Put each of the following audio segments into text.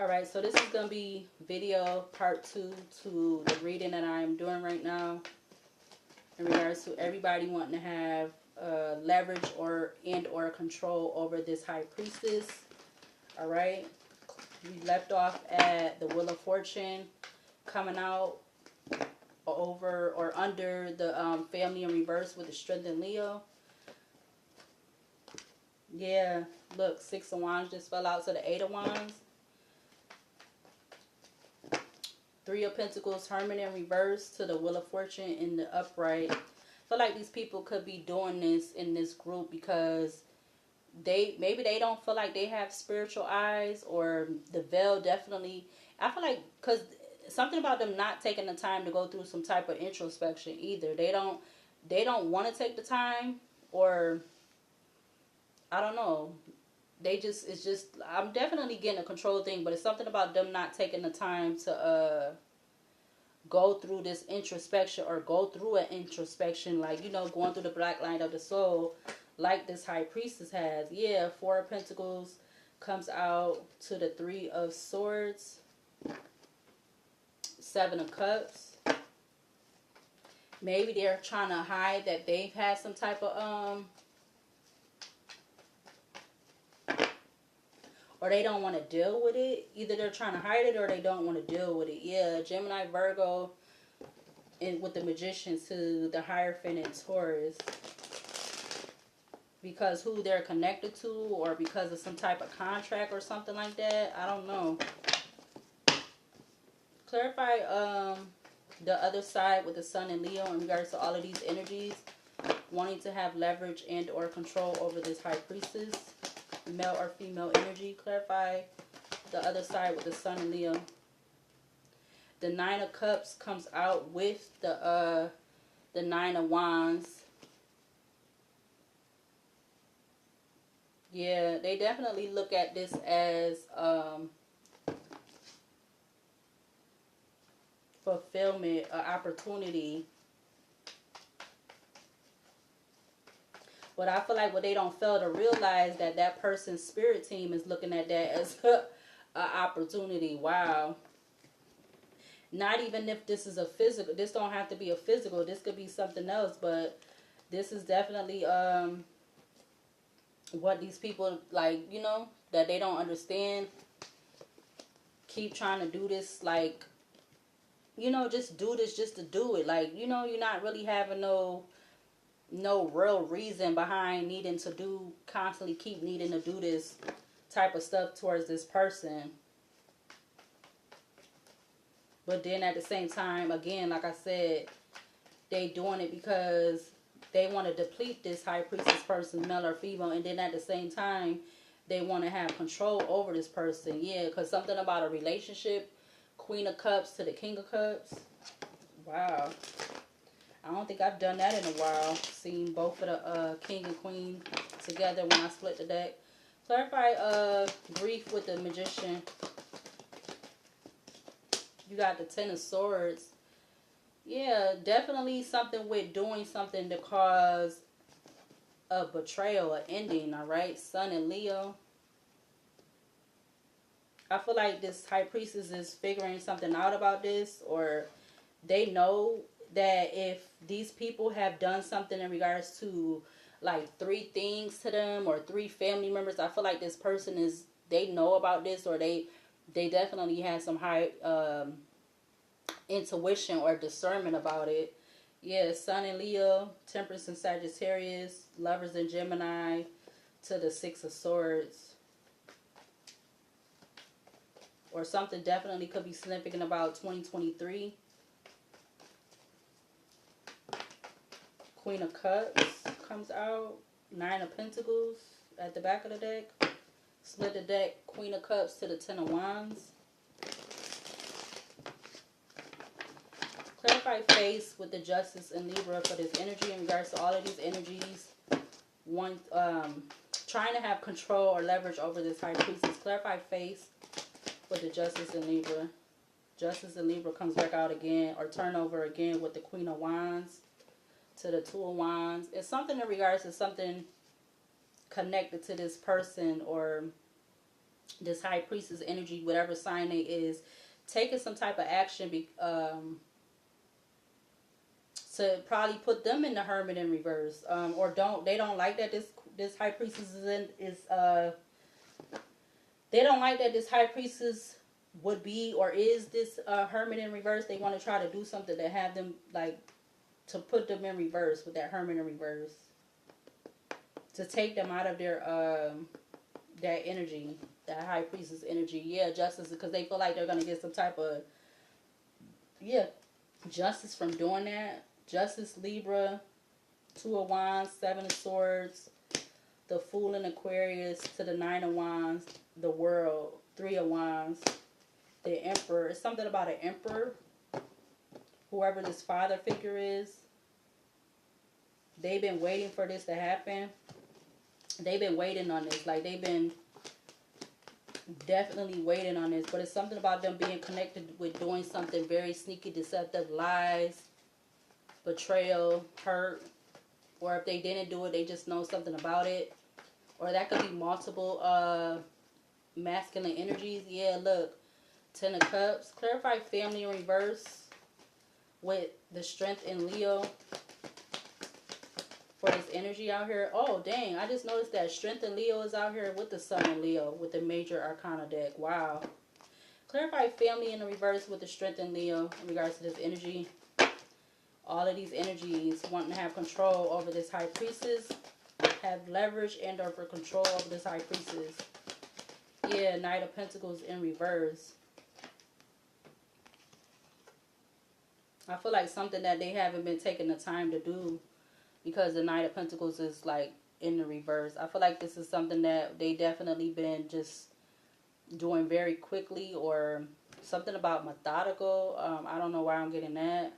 Alright, so this is going to be video part 2 to the reading that I am doing right now. In regards to everybody wanting to have leverage or control over this high priestess. Alright. We left off at the Wheel of Fortune coming out over or under the family in reverse with the Strength in Leo. Yeah, look, 6 of Wands just fell out to the 8 of Wands. 3 of Pentacles, Hermit in reverse to the Wheel of Fortune in the upright. I feel like these people could be doing this in this group because maybe they don't feel like they have spiritual eyes, or the veil definitely. I feel like because something about them not taking the time to go through some type of introspection either. They don't want to take the time, or I don't know. It's just, I'm definitely getting a control thing, but it's something about them not taking the time to go through this introspection, or go through an introspection, like, you know, going through the black line of the soul, like this high priestess has. Yeah, 4 of Pentacles comes out to the 3 of Swords, 7 of Cups. Maybe they're trying to hide that they've had some type of or they don't want to deal with it. Either they're trying to hide it or they don't want to deal with it. Yeah, Gemini, Virgo, and with the Magician to the Hierophant and Taurus. Because who they're connected to, or because of some type of contract or something like that. I don't know. Clarify the other side with the Sun and Leo in regards to all of these energies. Wanting to have leverage and or control over this high priestess. Male or female energy. Clarify the other side with the Sun and Leo. The 9 of Cups comes out with the 9 of Wands. Yeah, they definitely look at this as fulfillment, an opportunity. But I feel like what they don't fail to realize, that that person's spirit team is looking at that as an opportunity. Wow. Not even if this is a physical. This don't have to be a physical. This could be something else. But this is definitely what these people, like, you know, that they don't understand. Keep trying to do this, like, you know, just do this just to do it. Like, you know, you're not really having no real reason behind needing to do, constantly keep needing to do this type of stuff towards this person. But then at the same time, again, like I said, they doing it because they want to deplete this high priestess person, male or female. And then at the same time, they want to have control over this person. Yeah, because something about a relationship. Queen of Cups to the King of Cups. Wow. I don't think I've done that in a while. Seen both of the King and Queen together when I split the deck. Clarify grief with the Magician. You got the 10 of Swords. Yeah, definitely something with doing something to cause a betrayal, an ending, alright? Sun and Leo. I feel like this high priestess is figuring something out about this, or they know that if these people have done something in regards to like 3 things to them, or 3 family members, I feel like this person is, they know about this, or they definitely have some high intuition or discernment about it. Yeah, Sun and Leo, Temperance and Sagittarius, Lovers and Gemini to the 6 of Swords. Or something definitely could be significant about 2023. Queen of Cups comes out. 9 of Pentacles at the back of the deck. Split the deck. Queen of Cups to the 10 of Wands. Clarify face with the Justice and Libra for this energy in regards to all of these energies. One, trying to have control or leverage over this high priestess. Clarify face with the Justice and Libra. Justice and Libra comes back out again, or turn over again with the Queen of Wands to the 2 of Wands. It's something in regards to something connected to this person, or this high priestess energy, whatever sign it is, taking some type of action to probably put them in the hermit in reverse, or they don't like that this high priestess they don't like that this high priestess would be or is this hermit in reverse. They want to try to do something to have them, like, to put them in reverse with that hermit in reverse, to take them out of their that energy, that high priestess energy. Yeah, justice, because they feel like they're gonna get some type of justice from doing that. Justice, Libra, 2 of Wands, 7 of Swords, the Fool in Aquarius to the 9 of Wands, the World, 3 of Wands, the Emperor. It's something about an Emperor. Whoever this father figure is, they've been waiting for this to happen. They've been waiting on this. Like, they've been definitely waiting on this. But it's something about them being connected with doing something very sneaky, deceptive, lies, betrayal, hurt. Or if they didn't do it, they just know something about it. Or that could be multiple masculine energies. Yeah, look. 10 of Cups. Clarify family in reverse with the Strength in Leo for this energy out here. Oh, dang. I just noticed that Strength in Leo is out here with the Sun in Leo with the Major Arcana deck. Wow. Clarify family in the reverse with the Strength in Leo in regards to this energy. All of these energies wanting to have control over this High Priestess, have leverage and or for control over this High Priestess. Yeah, Knight of Pentacles in reverse. I feel like something that they haven't been taking the time to do, because the Knight of Pentacles is like in the reverse. I feel like this is something that they definitely been just doing very quickly, or something about methodical. I don't know why I'm getting that.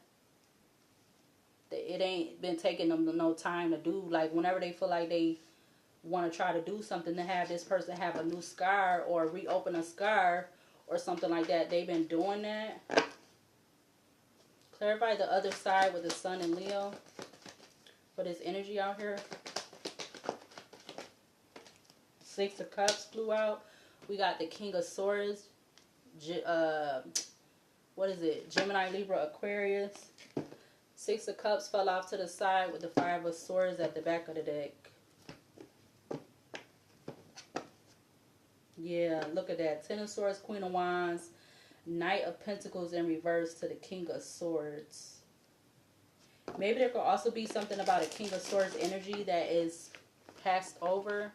It ain't been taking them no time to do. Like, whenever they feel like they want to try to do something, to have this person have a new scar or reopen a scar or something like that, they've been doing that. Clarify the other side with the Sun in Leo for this energy out here. 6 of Cups flew out. We got the King of Swords. What is it? Gemini, Libra, Aquarius. 6 of Cups fell off to the side with the 5 of Swords at the back of the deck. Yeah, look at that. 10 of Swords, Queen of Wands, Knight of Pentacles in reverse to the King of Swords. Maybe there could also be something about a King of Swords energy that is passed over.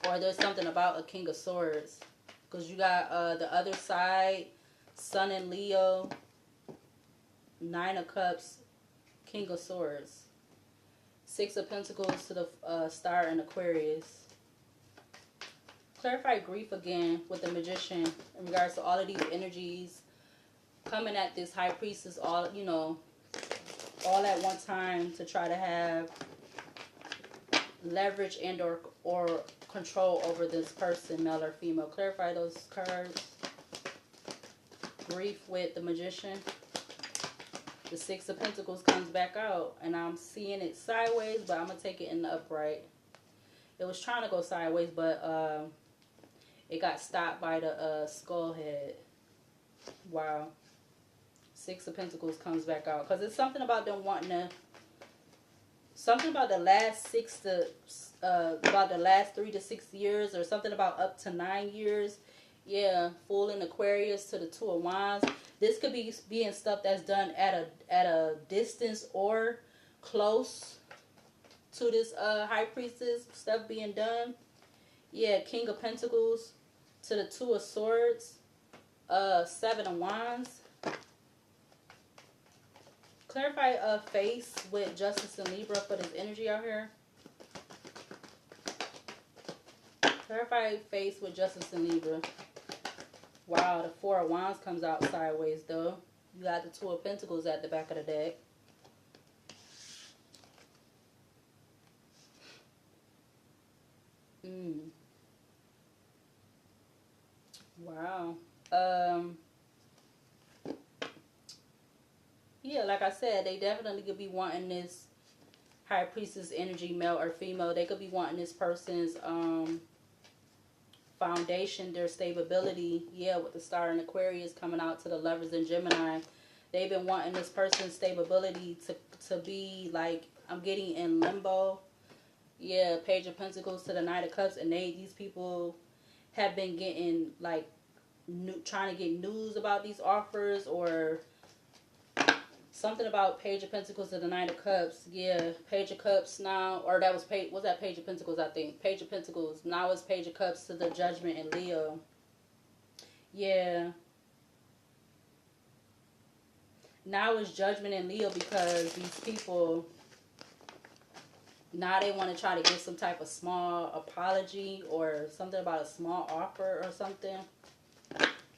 Or there's something about a King of Swords. Because you got the other side, Sun in Leo, 9 of Cups, King of Swords. 6 of Pentacles to the Star in Aquarius. Clarify grief again with the Magician in regards to all of these energies coming at this High Priestess, all, you know, all at one time to try to have leverage and or control over this person, male or female. Clarify those cards. Grief with the Magician. The 6 of Pentacles comes back out, and I'm seeing it sideways, but I'm going to take it in the upright. It was trying to go sideways, but it got stopped by the skull head. Wow. 6 of Pentacles comes back out. Because it's something about them wanting to... Something about the last 3 to 6 years, or something about up to 9 years. Yeah, Fool in Aquarius to the 2 of Wands. This could be being stuff that's done at a distance or close to this High Priestess. Stuff being done. Yeah, King of Pentacles to the 2 of Swords. 7 of Wands. Clarify face with Justice and Libra for this energy out here. Clarify face with Justice and Libra. Wow, the 4 of Wands comes out sideways though. You got the 2 of Pentacles at the back of the deck. Wow. Yeah, like I said, they definitely could be wanting this High Priestess energy, male or female. They could be wanting this person's foundation, their stability. Yeah, with the star in Aquarius coming out to the Lovers in Gemini. They've been wanting this person's stability to be like, I'm getting in limbo. Yeah, Page of Pentacles to the Knight of Cups. And these people have been getting like trying to get news about these offers, or something about Page of Pentacles to the Knight of Cups. Yeah, Page of Cups now, or that was that Page of Pentacles, I think. Page of Pentacles. Now it's Page of Cups to the Judgment in Leo. Yeah. Now it's Judgment in Leo because these people, now they want to try to get some type of small apology or something about a small offer or something.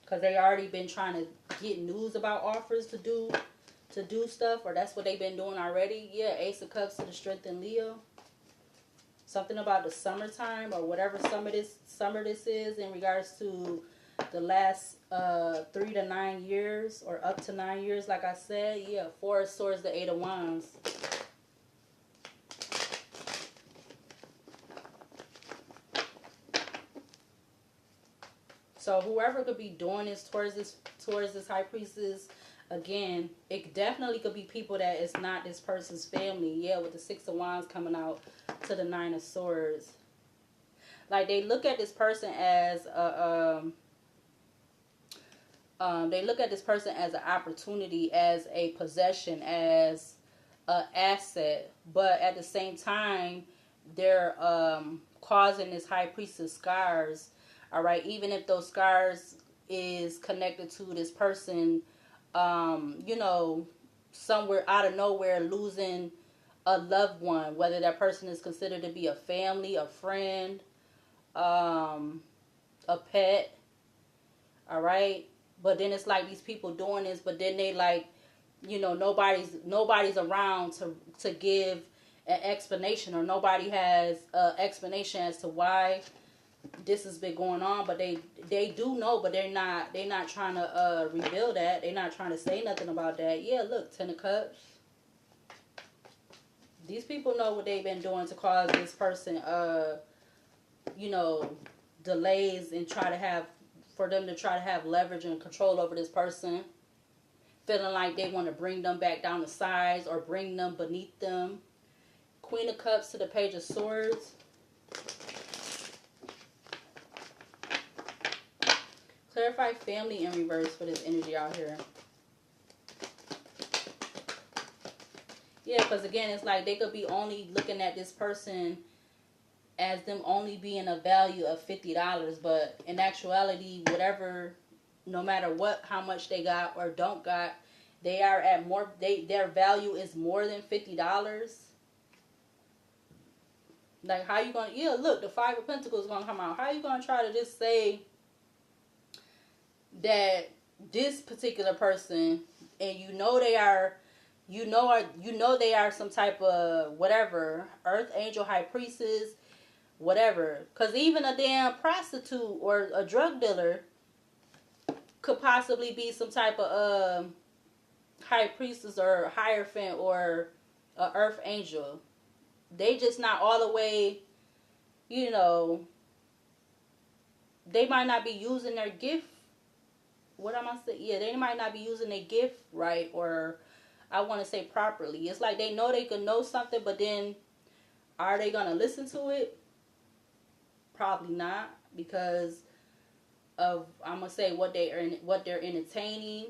Because they already been trying to get news about offers to do stuff, or that's what they've been doing already. Yeah, Ace of Cups to the Strength in Leo. Something about the summertime, or whatever summer this is in regards to the last 3 to 9 years, or up to 9 years, like I said. Yeah, Four of Swords, the Eight of Wands. So whoever could be doing this towards this High Priestess, again, it definitely could be people that is not this person's family. Yeah, with the Six of Wands coming out to the Nine of Swords. Like, they look at this person as they look at this person as an opportunity, as a possession, as an asset. But at the same time, they're causing this High Priestess scars. All right, even if those scars is connected to this person, you know, somewhere out of nowhere losing a loved one, whether that person is considered to be a family, a friend, a pet. All right, but then it's like these people doing this, but then they like, you know, nobody's around to give an explanation, or nobody has an explanation as to why this has been going on. But they do know, but they're not trying to reveal that. They're not trying to say nothing about that. Yeah, look, Ten of Cups. These people know what they've been doing to cause this person you know, delays, and for them to try to have leverage and control over this person, feeling like they want to bring them back down to size or bring them beneath them. Queen of Cups to the Page of Swords. Clarify family in reverse for this energy out here. Yeah, because again, it's like they could be only looking at this person as them only being a value of $50, but in actuality, whatever, no matter how much they got or don't got, they are at more. Their value is more than $50. Like, how you gonna? Yeah, look, the Five of Pentacles is gonna come out. How you gonna try to just say that this particular person, and you know they are some type of whatever, Earth Angel, High Priestess, whatever. Because even a damn prostitute or a drug dealer could possibly be some type of High Priestess or Hierophant or a Earth Angel. They just not all the way, you know, they might not be using their gift. What am I saying? Yeah, they might not be using their gift right, or I want to say properly. It's like they know they could know something, but then are they going to listen to it? Probably not, because of, I'm going to say, what they're entertaining,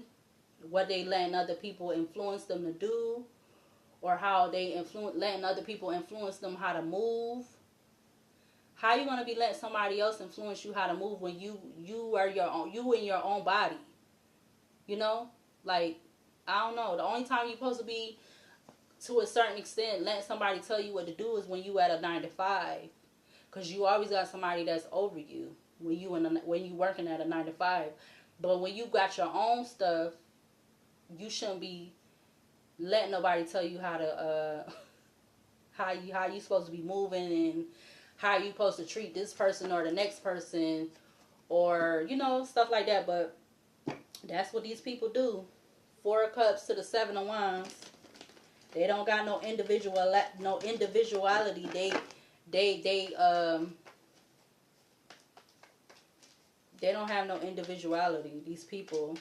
what they letting other people influence them to do, or how they letting other people influence them how to move. How you gonna be letting somebody else influence you how to move when you in your own body? You know, like, I don't know. The only time you're supposed to be, to a certain extent, letting somebody tell you what to do is when you at a 9 to 5, because you always got somebody that's over you when you working at a 9 to 5. But when you got your own stuff, you shouldn't be letting nobody tell you how to how you supposed to be moving, and how you supposed to treat this person or the next person, or, you know, stuff like that. But that's what these people do. Four of Cups to the Seven of Wands. They don't got no individuality. They They don't have no individuality, these people.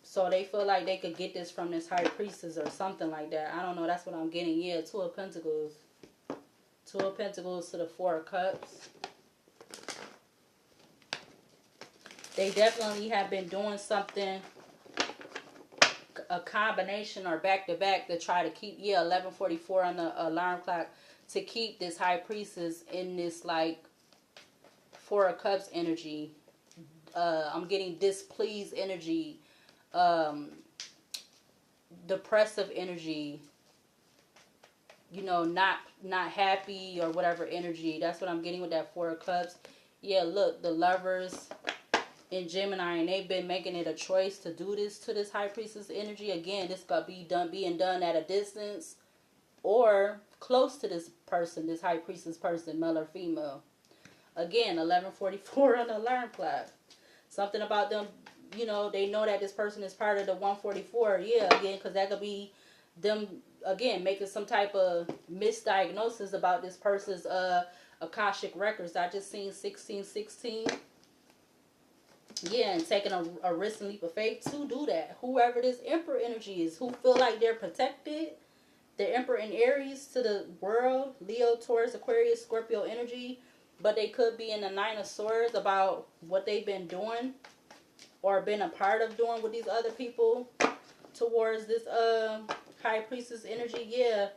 So they feel like they could get this from this high priestess or something like that. I don't know. That's what I'm getting. Yeah, Two of Pentacles. Two of Pentacles to the Four of Cups. They definitely have been doing something, a combination or back-to-back to try to keep, 11:44 on the alarm clock, to keep this high priestess in this, like, Four of Cups energy. I'm getting displeased energy, depressive energy, you know, not happy or whatever energy. That's what I'm getting with that Four of Cups. Yeah, look, the Lovers in Gemini, and they've been making it a choice to do this to this high priestess energy. Again, this could be being done at a distance or close to this person, this high priestess person, male or female. Again, 11:44 on the alarm clock. Something about them, you know, they know that this person is part of the 144. Yeah, again, because that could be them, again, making some type of misdiagnosis about this person's Akashic records. I just seen 1616. Yeah, and taking a risk and leap of faith to do that. Whoever this Emperor energy is, who feel like they're protected, the Emperor in Aries to the world, Leo, Taurus, Aquarius, Scorpio energy, but they could be in the Nine of Swords about what they've been doing or been a part of doing with these other people towards this high priestess energy. Yeah,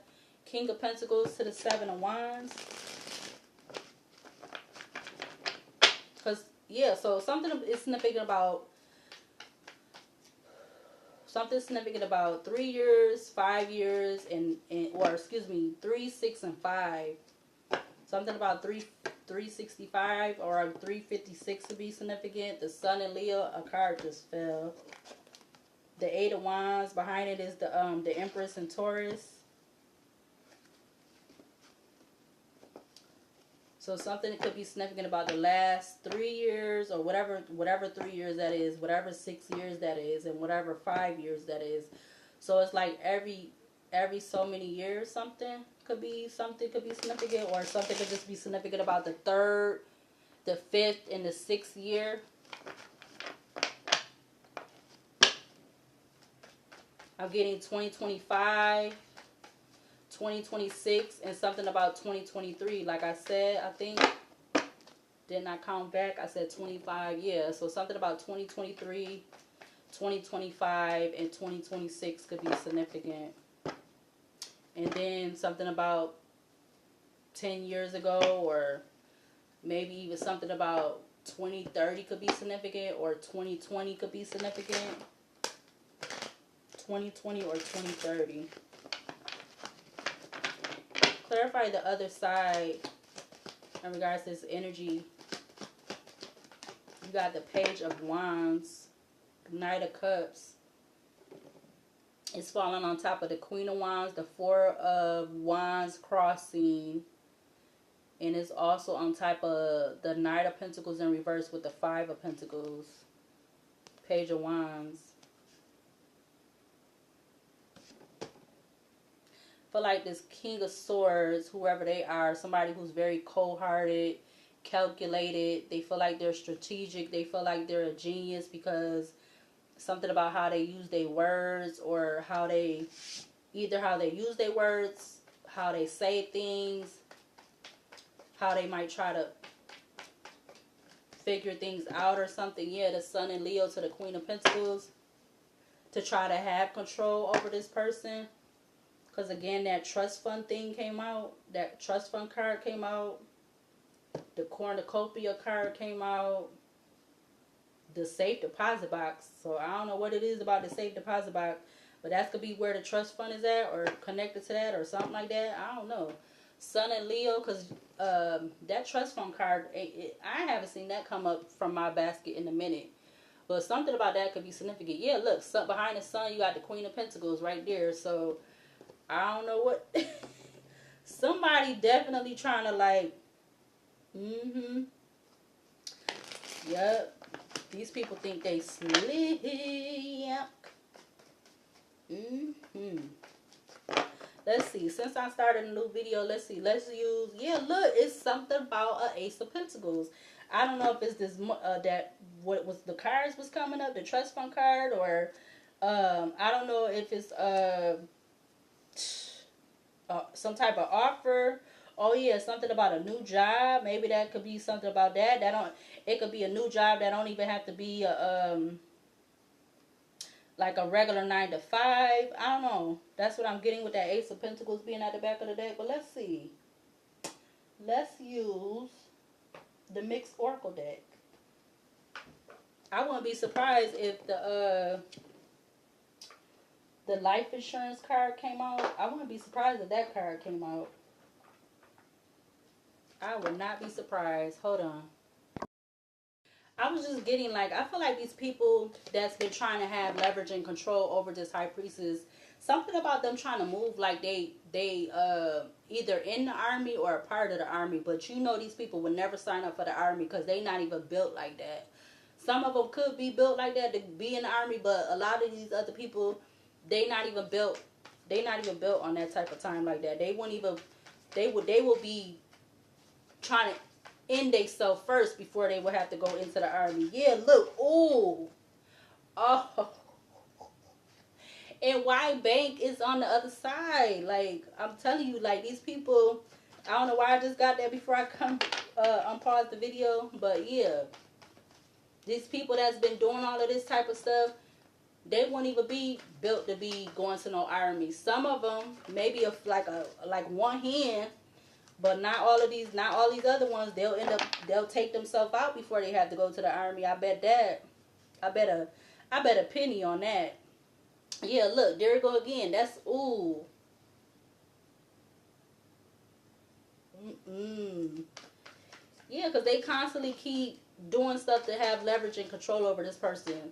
King of Pentacles to the Seven of Wands. Because, yeah, so something is significant about 3 years, 5 years, and or excuse me, 3, 6, and 5. Something about 365 or 356 to be significant. The Sun and Leo, a card just fell. The Eight of Wands, behind it is the Empress and Taurus. So something could be significant about the last 3 years, or whatever 3 years that is, whatever 6 years that is, and whatever 5 years that is. So it's like every so many years something could be significant, or something could just be significant about the 3rd, the 5th, and the 6th year. I'm getting 2025. 2026 and something about 2023. Like I said, I think, didn't I count back? I said 25. Yeah, so something about 2023, 2025, and 2026 could be significant. And then something about 10 years ago, or maybe even something about 2030 could be significant, or 2020 could be significant. 2020 or 2030. Clarify the other side in regards to this energy. You got the Page of Wands, Knight of Cups. It's falling on top of the Queen of Wands, the Four of Wands crossing. And it's also on top of the Knight of Pentacles in reverse with the Five of Pentacles. Page of Wands. Feel like this King of Swords, whoever they are, somebody who's very cold-hearted, calculated. They feel like they're strategic. They feel like they're a genius because something about how they use their words, or how they use their words, how they say things, how they might try to figure things out or something. Yeah, the Sun and Leo to the Queen of Pentacles, to try to have control over this person. Because, again, that trust fund thing came out. That trust fund card came out. The cornucopia card came out. The safe deposit box. So, I don't know what it is about the safe deposit box. But that could be where the trust fund is at, or connected to that, or something like that. I don't know. Sun and Leo, because that trust fund card, I haven't seen that come up from my basket in a minute. But something about that could be significant. Yeah, look, behind the Sun, you got the Queen of Pentacles right there. So, I don't know what. Somebody definitely trying to, like, Yep. These people think they slick. Let's see. Since I started a new video, let's see. Let's use. Yeah, look, it's something about a Ace of Pentacles. I don't know if it's this that what was the cards was coming up, the trust fund card, or I don't know if it's some type of offer. Oh yeah, something about a new job. Maybe that could be something about that. That don't. It could be a new job that don't even have to be like a regular 9 to 5. I don't know. That's what I'm getting with that Ace of Pentacles being at the back of the deck. But let's see. Let's use the mixed oracle deck. I wouldn't be surprised if the life insurance card came out. I wouldn't be surprised if that card came out. I would not be surprised. Hold on. I was just getting like, I feel like these people that's been trying to have leverage and control over this high priestess, something about them trying to move like they either in the army or a part of the army. But you know these people would never sign up for the army because they not even built like that. Some of them could be built like that to be in the army, but a lot of these other people, they not even built. They not even built on that type of time like that. They wouldn't even. They will be trying to end themselves first before they would have to go into the army. Yeah, look. Ooh. Oh. And why bank is on the other side? Like, I'm telling you, like, these people, I don't know why I just got there before I come unpause the video. But, yeah. These people that's been doing all of this type of stuff, they won't even be built to be going to no army. Some of them, maybe like one hand, but not all these other ones. They'll take themselves out before they have to go to the army. I bet that. I bet a penny on that. Yeah, look, there we go again. That's ooh. Yeah, because they constantly keep doing stuff to have leverage and control over this person.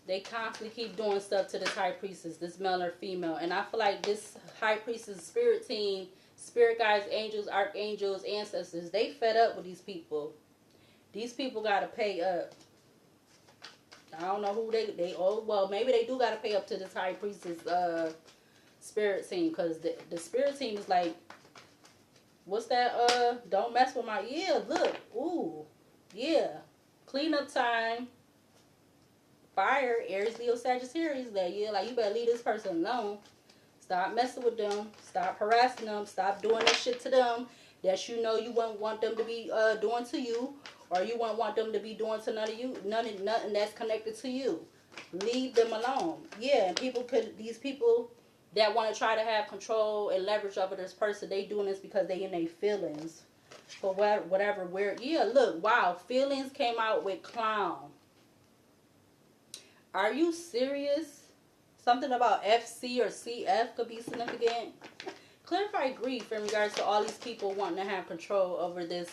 They constantly keep doing stuff to this high priestess, this male or female. And I feel like this high priestess spirit team, spirit guides, angels, archangels, ancestors, they fed up with these people. These people got to pay up. I don't know who well, maybe they do got to pay up to this high priestess spirit team. Because the spirit team is like, what's that? Don't mess with my, yeah, look. Ooh, yeah. Cleanup time. Fire, Aries, Leo, Sagittarius, that yeah, like you better leave this person alone. Stop messing with them. Stop harassing them. Stop doing that shit to them that you know you wouldn't want them to be doing to you, or you wouldn't want them to be doing to none of you, nothing that's connected to you. Leave them alone. Yeah, and these people that want to try to have control and leverage over this person, they doing this because they in their feelings. For whatever weird. Yeah, look, wow, feelings came out with clown. Are you serious? Something about FC or CF could be significant. Clarify grief in regards to all these people wanting to have control over this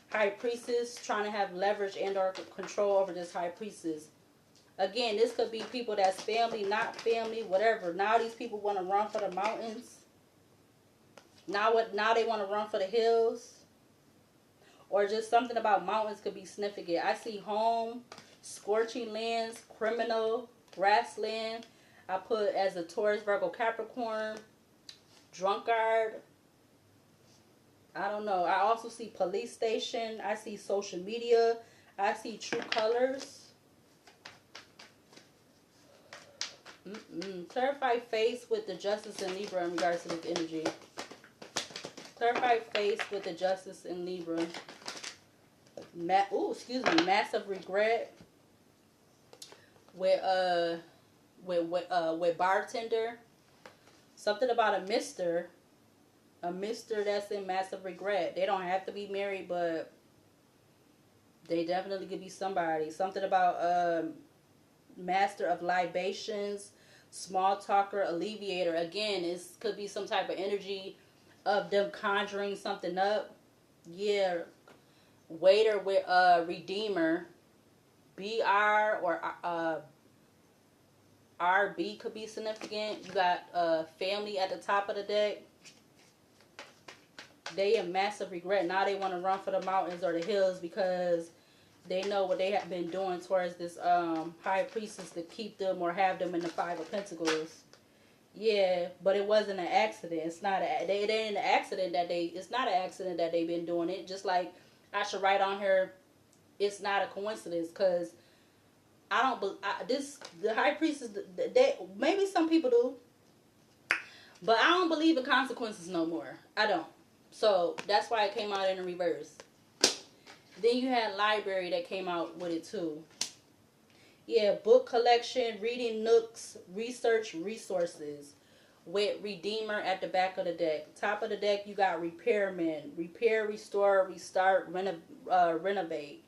high priestess, trying to have leverage and or control over this high priestess. Again, this could be people that's family, not family, whatever. Now these people want to run for the mountains. Now they want to run for the hills. Or just something about mountains could be significant. I see home, scorching lands, criminal, grassland. I put as a Taurus, Virgo, Capricorn, drunkard. I don't know. I also see police station. I see social media. I see true colors. Clarify face with the justice in Libra in regards to this energy. Clarify face with the justice in Libra. Massive regret with bartender. Something about a mister that's in massive regret. They don't have to be married, but they definitely could be somebody. Something about master of libations, small talker, alleviator. Again, it could be some type of energy of them conjuring something up. Yeah. Waiter with redeemer, BR or RB could be significant. You got family at the top of the deck. They in massive regret. Now they want to run for the mountains or the hills because they know what they have been doing towards this high priestess to keep them or have them in the Five of Pentacles. Yeah, but it wasn't an accident. It's not they ain't an accident that they. It's not an accident that they've been doing it. Just like I should write on here, it's not a coincidence because I don't. This the high priestess. They maybe some people do, but I don't believe in consequences no more. I don't. So that's why it came out in the reverse. Then you had library that came out with it too. Yeah, book collection, reading nooks, research resources with Redeemer at the back of the deck. Top of the deck, you got repairman, repair, restore, restart, renovate.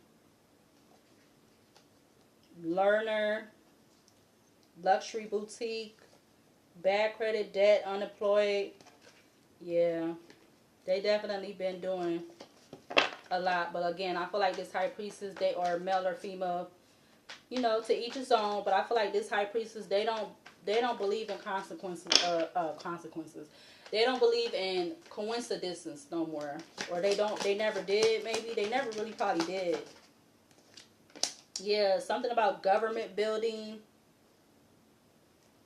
Learner, luxury boutique, bad credit, debt, unemployed. Yeah, they definitely been doing a lot. But again, I feel like this high priestess, they are male or female, you know, to each his own. But I feel like this high priestess, they don't believe in consequences. They don't believe in coincidences no more, or they never did. Maybe they never really probably did. Yeah, something about government building,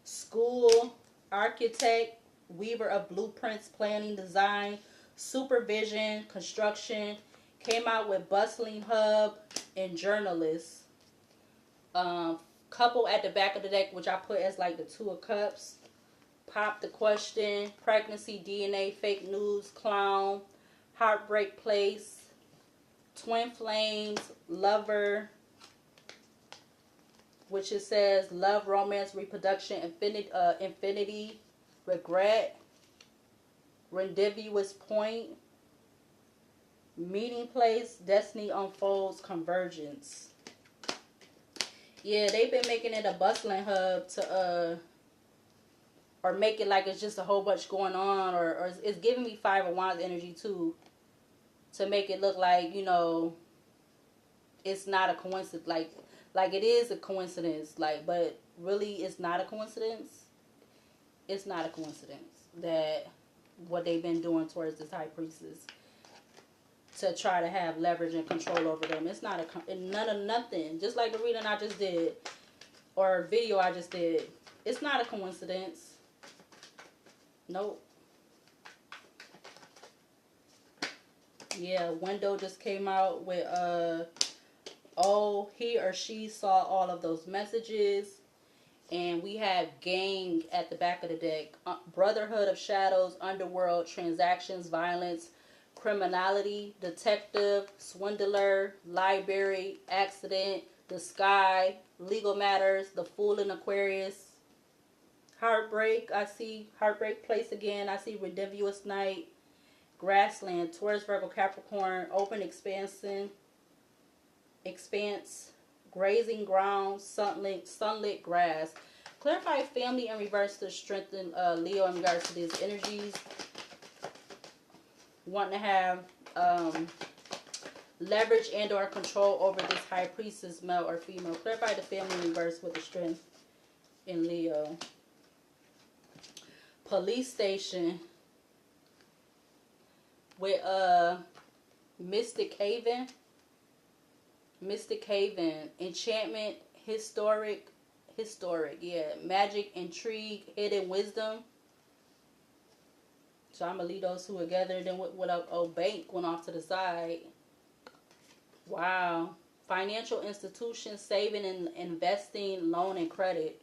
school, architect, weaver of blueprints, planning, design, supervision, construction. Came out with bustling hub and journalist. Couple at the back of the deck, which I put as like the Two of Cups. Pop the question, pregnancy, DNA, fake news, clown, heartbreak place, twin flames, lover, which it says love, romance, reproduction, infinity, regret, rendezvous point, meeting place, destiny unfolds, convergence. Yeah, they've been making it a bustling hub to or make it like it's just a whole bunch going on, or it's giving me Five of Wands energy too, to make it look like, you know, it's not a coincidence, like it is a coincidence, like, but really it's not a coincidence. It's not a coincidence that what they've been doing towards this high priestess to try to have leverage and control over them. It's not none of nothing. Just like the reading I just did or video I just did, it's not a coincidence. Nope. Yeah, Window just came out with oh, he or she saw all of those messages. And we have gang at the back of the deck. Brotherhood of Shadows, underworld, transactions, violence, criminality, detective, swindler, library, accident, the sky, legal matters, the fool in Aquarius, heartbreak. I see heartbreak place again. I see rendezvous night, grassland, Taurus, Virgo, Capricorn, open expanse, grazing ground, sunlit grass. Clarify family in reverse to strengthen Leo in regards to these energies. Want to have leverage and or control over this high priestess, male or female. Clarify the family in reverse with the strength in Leo. Police station with Mystic Haven. Mystic Haven, enchantment, historic, yeah, magic, intrigue, hidden wisdom. So I'm gonna leave those two together. Then what bank went off to the side. Wow. Financial institution, saving and investing, loan and credit.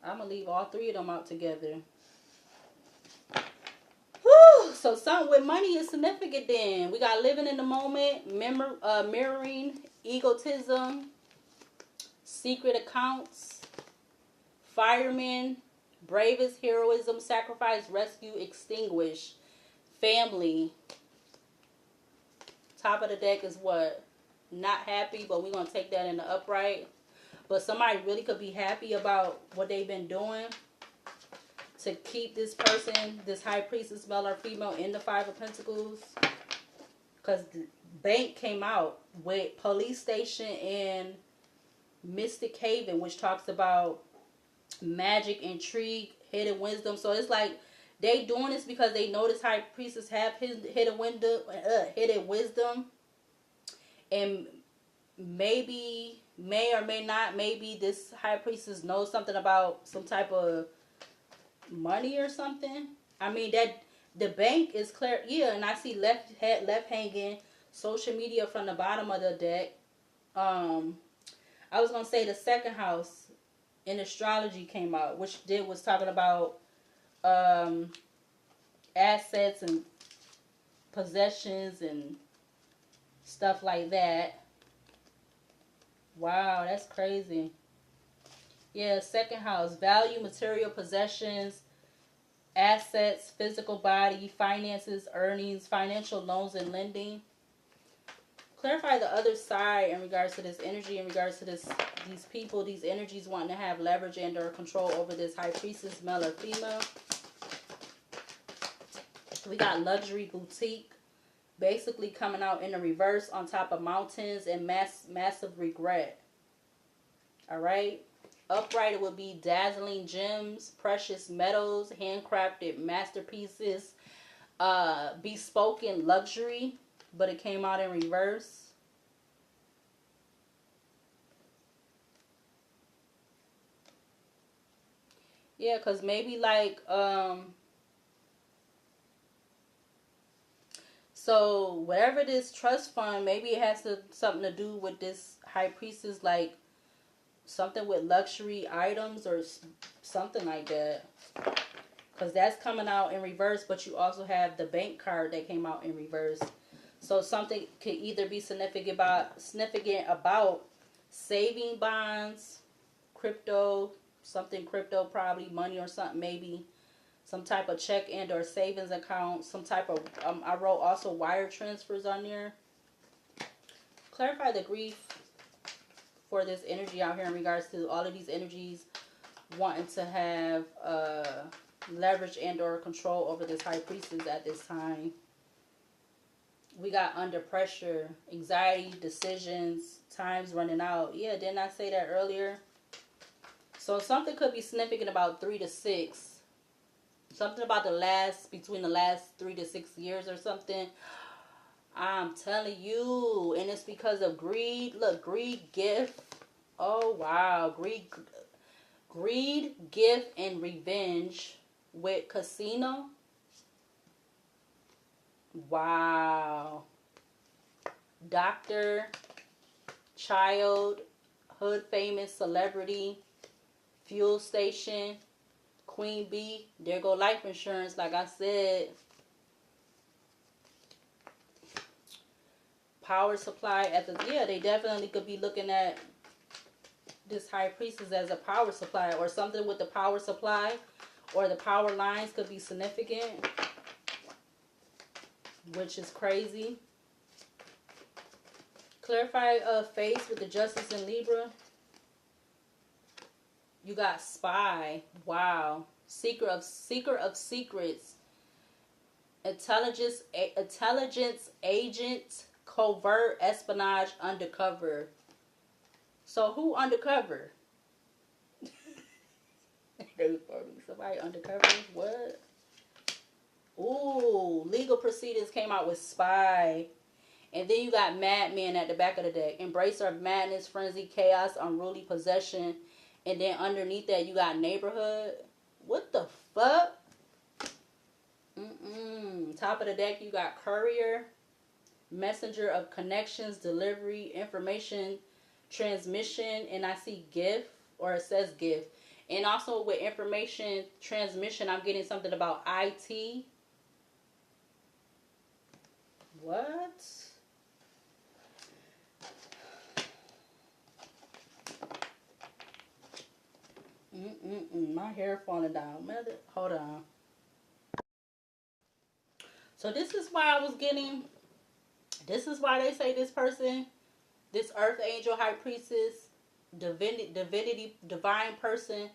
I'm gonna leave all three of them out together. Whew, so something with money is significant then. We got living in the moment, mirroring, egotism, secret accounts, firemen, bravest, heroism, sacrifice, rescue, extinguish, family. Top of the deck is what? Not happy, but we're going to take that in the upright. But somebody really could be happy about what they've been doing to keep this person, this high priestess, male or female, in the Five of Pentacles. Because the bank came out with police station and Mystic Haven, which talks about magic, intrigue, hidden wisdom. So it's like they doing this because they know this high priestess have his hidden wisdom, and maybe may or may not, maybe this high priestess knows something about some type of money or something. I mean that the bank is clear. Yeah, and I see left head left hanging. Social media from the bottom of the deck. Um, I was gonna say the second house in astrology came out, which did was talking about um assets and possessions and stuff like that. Wow, that's crazy. Yeah, second house, value, material possessions, assets, physical body, finances, earnings, financial loans and lending. Clarify the other side in regards to this energy, in regards to these people, these energies wanting to have leverage and or control over this high priestess, male or female. We got luxury boutique, basically coming out in the reverse on top of mountains and massive regret. All right. Upright, it would be dazzling gems, precious metals, handcrafted masterpieces, bespoken luxury, but it came out in reverse. Yeah, because maybe like, so whatever this trust fund, maybe it has something to do with this high priestess, like something with luxury items or something like that. Because that's coming out in reverse, but you also have the bank card that came out in reverse. So something could either be significant about saving bonds, crypto, something crypto, probably money or something, maybe some type of check and or savings account, some type of, I wrote also wire transfers on there. Clarify the grief for this energy out here in regards to all of these energies wanting to have leverage and or control over this high priestess at this time. We got under pressure, anxiety, decisions, time's running out. Yeah, didn't I say that earlier? So something could be significant about 3 to 6. Something about between the last 3 to 6 years or something. I'm telling you. And it's because of greed. Look, greed, gift. Oh, wow. Greed, gift, and revenge with casino. Wow. Doctor, child, hood famous celebrity, fuel station, queen bee. There go life insurance, like I said. Power supply they definitely could be looking at this high priestess as a power supply or something with the power supply or the power lines could be significant, which is crazy. Clarify face with the justice in Libra. You got spy. Wow. Seeker of secrets. Intelligence agent, covert, espionage, undercover. So who undercover? Somebody undercover? What? Ooh, legal proceedings came out with spy. And then you got madman at the back of the deck. Embracer of madness, frenzy, chaos, unruly possession. And then underneath that you got neighborhood. What the fuck? Top of the deck you got courier, messenger of connections, delivery, information, transmission, and I see gift, or it says gift. And also with information transmission, I'm getting something about IT. What? My hair falling down. Hold on. So this is why they say this person, this earth angel, high priestess, divinity, divine person,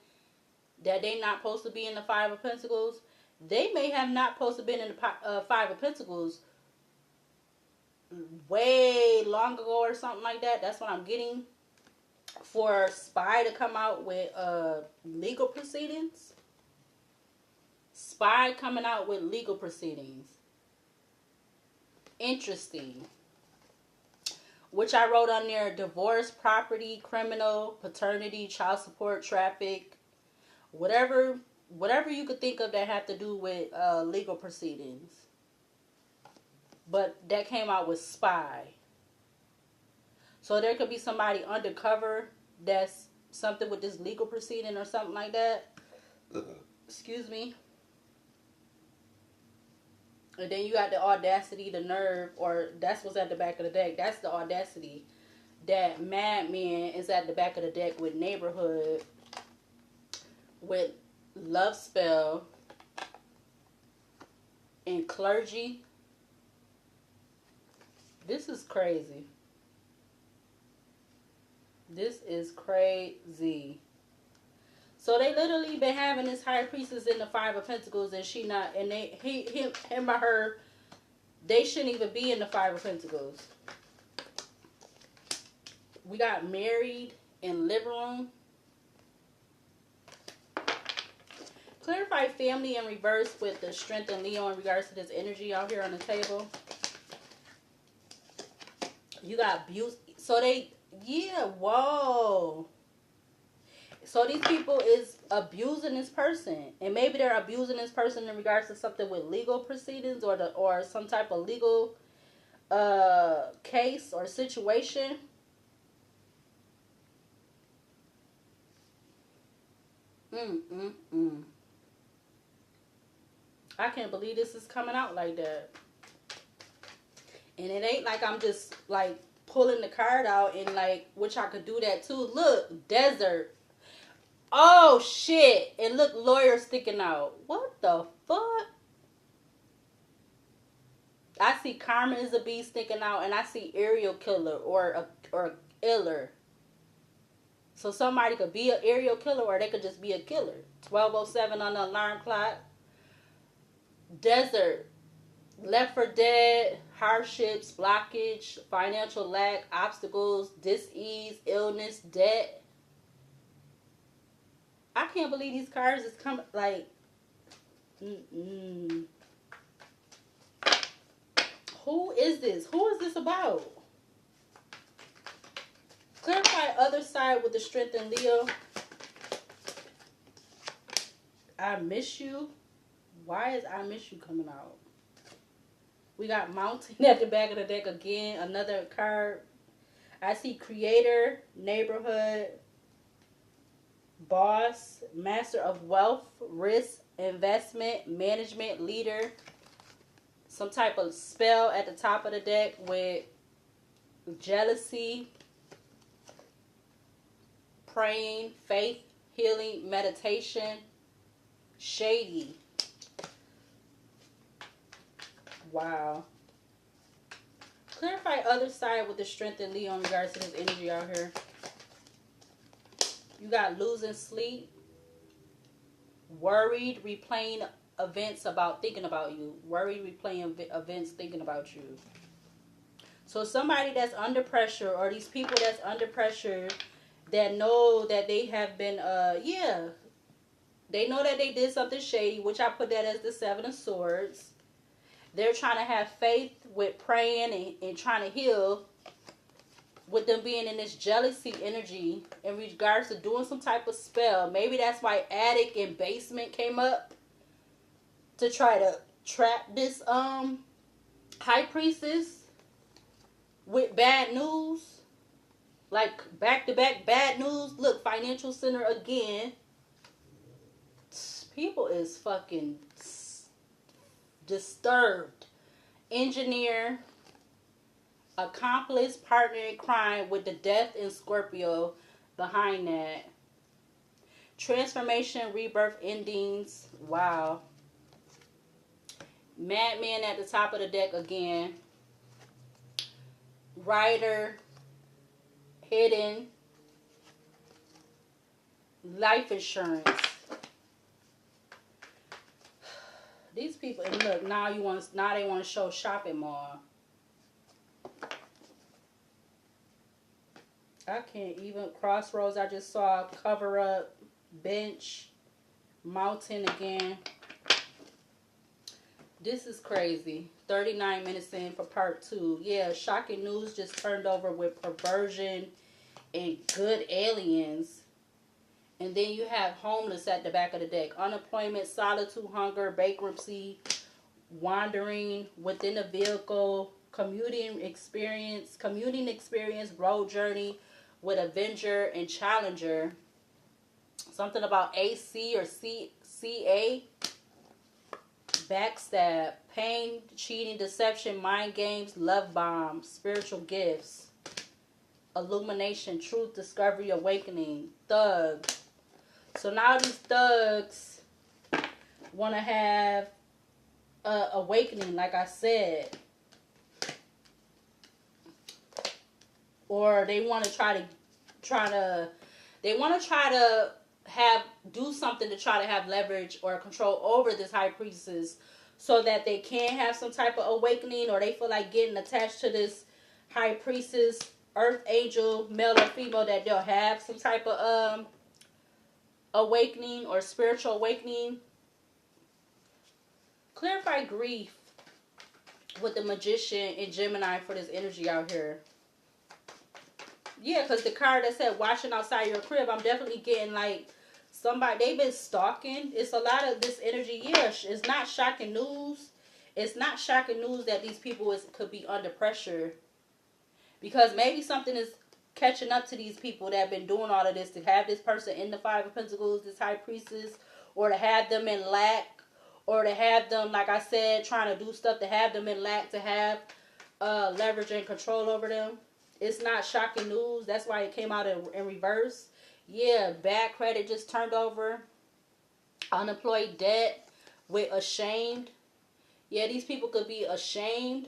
that they not supposed to be in the Five of Pentacles. They may have not supposed to been in the Five of Pentacles way long ago or something like that. That's what I'm getting. For spy to come out with legal proceedings. Spy coming out with legal proceedings. Interesting. Which I wrote on there: divorce, property, criminal, paternity, child support, traffic, whatever whatever you could think of that have to do with legal proceedings. But that came out with spy. So there could be somebody undercover that's something with this legal proceeding or something like that. Excuse me. And then you got the audacity, the nerve, or that's what's at the back of the deck. That's the audacity. That madman is at the back of the deck with neighborhood, with love spell, and clergy. This is crazy. This is crazy. So they literally been having this high priestess in the Five of Pentacles, and she not, and him or her, they shouldn't even be in the Five of Pentacles. We got married in living room. Clarify family in reverse with the Strength in Leo in regards to this energy out here on the table. You got abuse. So they, yeah, whoa. So these people is abusing this person. And maybe they're abusing this person in regards to something with legal proceedings or some type of legal case or situation. I can't believe this is coming out like that. And it ain't like I'm just like pulling the card out and like, which I could do that too. Look, desert. Oh shit. And look, lawyer sticking out. What the fuck? I see Karma is a bee sticking out, and I see aerial killer or iller. So somebody could be an aerial killer, or they could just be a killer. 12:07 on the alarm clock. Desert. Left for dead. Hardships. Blockage. Financial lack. Obstacles. Dis-ease. Illness. Debt. I can't believe these cards is coming. Like. Who is this? Who is this about? Clarify other side with the Strength in Leo. I miss you. Why is I miss you coming out? We got Mountain at the back of the deck again. Another card. I see Creator, Neighborhood, Boss, Master of Wealth, Risk, Investment, Management, Leader. Some type of spell at the top of the deck with jealousy, praying, faith, healing, meditation, shady. Wow. Clarify other side with the Strength in Leo in regards to this energy out here. You got losing sleep, worried, replaying events about thinking about you. Worried, replaying events thinking about you. So somebody that's under pressure, or these people that's under pressure that know that they have been, they know that they did something shady, which I put that as the Seven of Swords. They're trying to have faith with praying and trying to heal, with them being in this jealousy energy in regards to doing some type of spell. Maybe that's why attic and basement came up, to try to trap this high priestess with bad news. Like back-to-back bad news. Look, financial center again. People is fucking disturbed. Engineer, accomplice, partner in crime, with the death in Scorpio behind that. Transformation, rebirth, endings. Wow. Madman at the top of the deck again. Rider, hidden, life insurance. These people, and look, now they want to show shopping mall. I can't even. Crossroads, I just saw. Cover up, bench, mountain again. This is crazy. 39 minutes in for part 2. Yeah, shocking news just turned over with perversion and good aliens. And then you have homeless at the back of the deck. Unemployment, solitude, hunger, bankruptcy, wandering within a vehicle, commuting experience, road journey with Avenger and Challenger. Something about AC or CA. Backstab, pain, cheating, deception, mind games, love bombs, spiritual gifts, illumination, truth, discovery, awakening, thug. So now these thugs want to have awakening, like I said, or they want to do something to try to have leverage or control over this high priestess, so that they can have some type of awakening, or they feel like getting attached to this high priestess, earth angel, male or female, that they'll have some type of awakening or spiritual awakening. Clarify grief with the magician and Gemini for this energy out here. Yeah, because the card that said watching outside your crib, I'm definitely getting like somebody, they've been stalking. It's a lot of this energy. Yeah, it's not shocking news. It's not shocking news that these people could be under pressure, because maybe something is catching up to these people that have been doing all of this, to have this person in the Five of Pentacles, this high priestess, or to have them in lack, or to have them, like I said, trying to do stuff to have them in lack, to have leverage and control over them. It's not shocking news. That's why it came out in reverse. Yeah, bad credit just turned over. Unemployed debt with ashamed. Yeah, these people could be ashamed,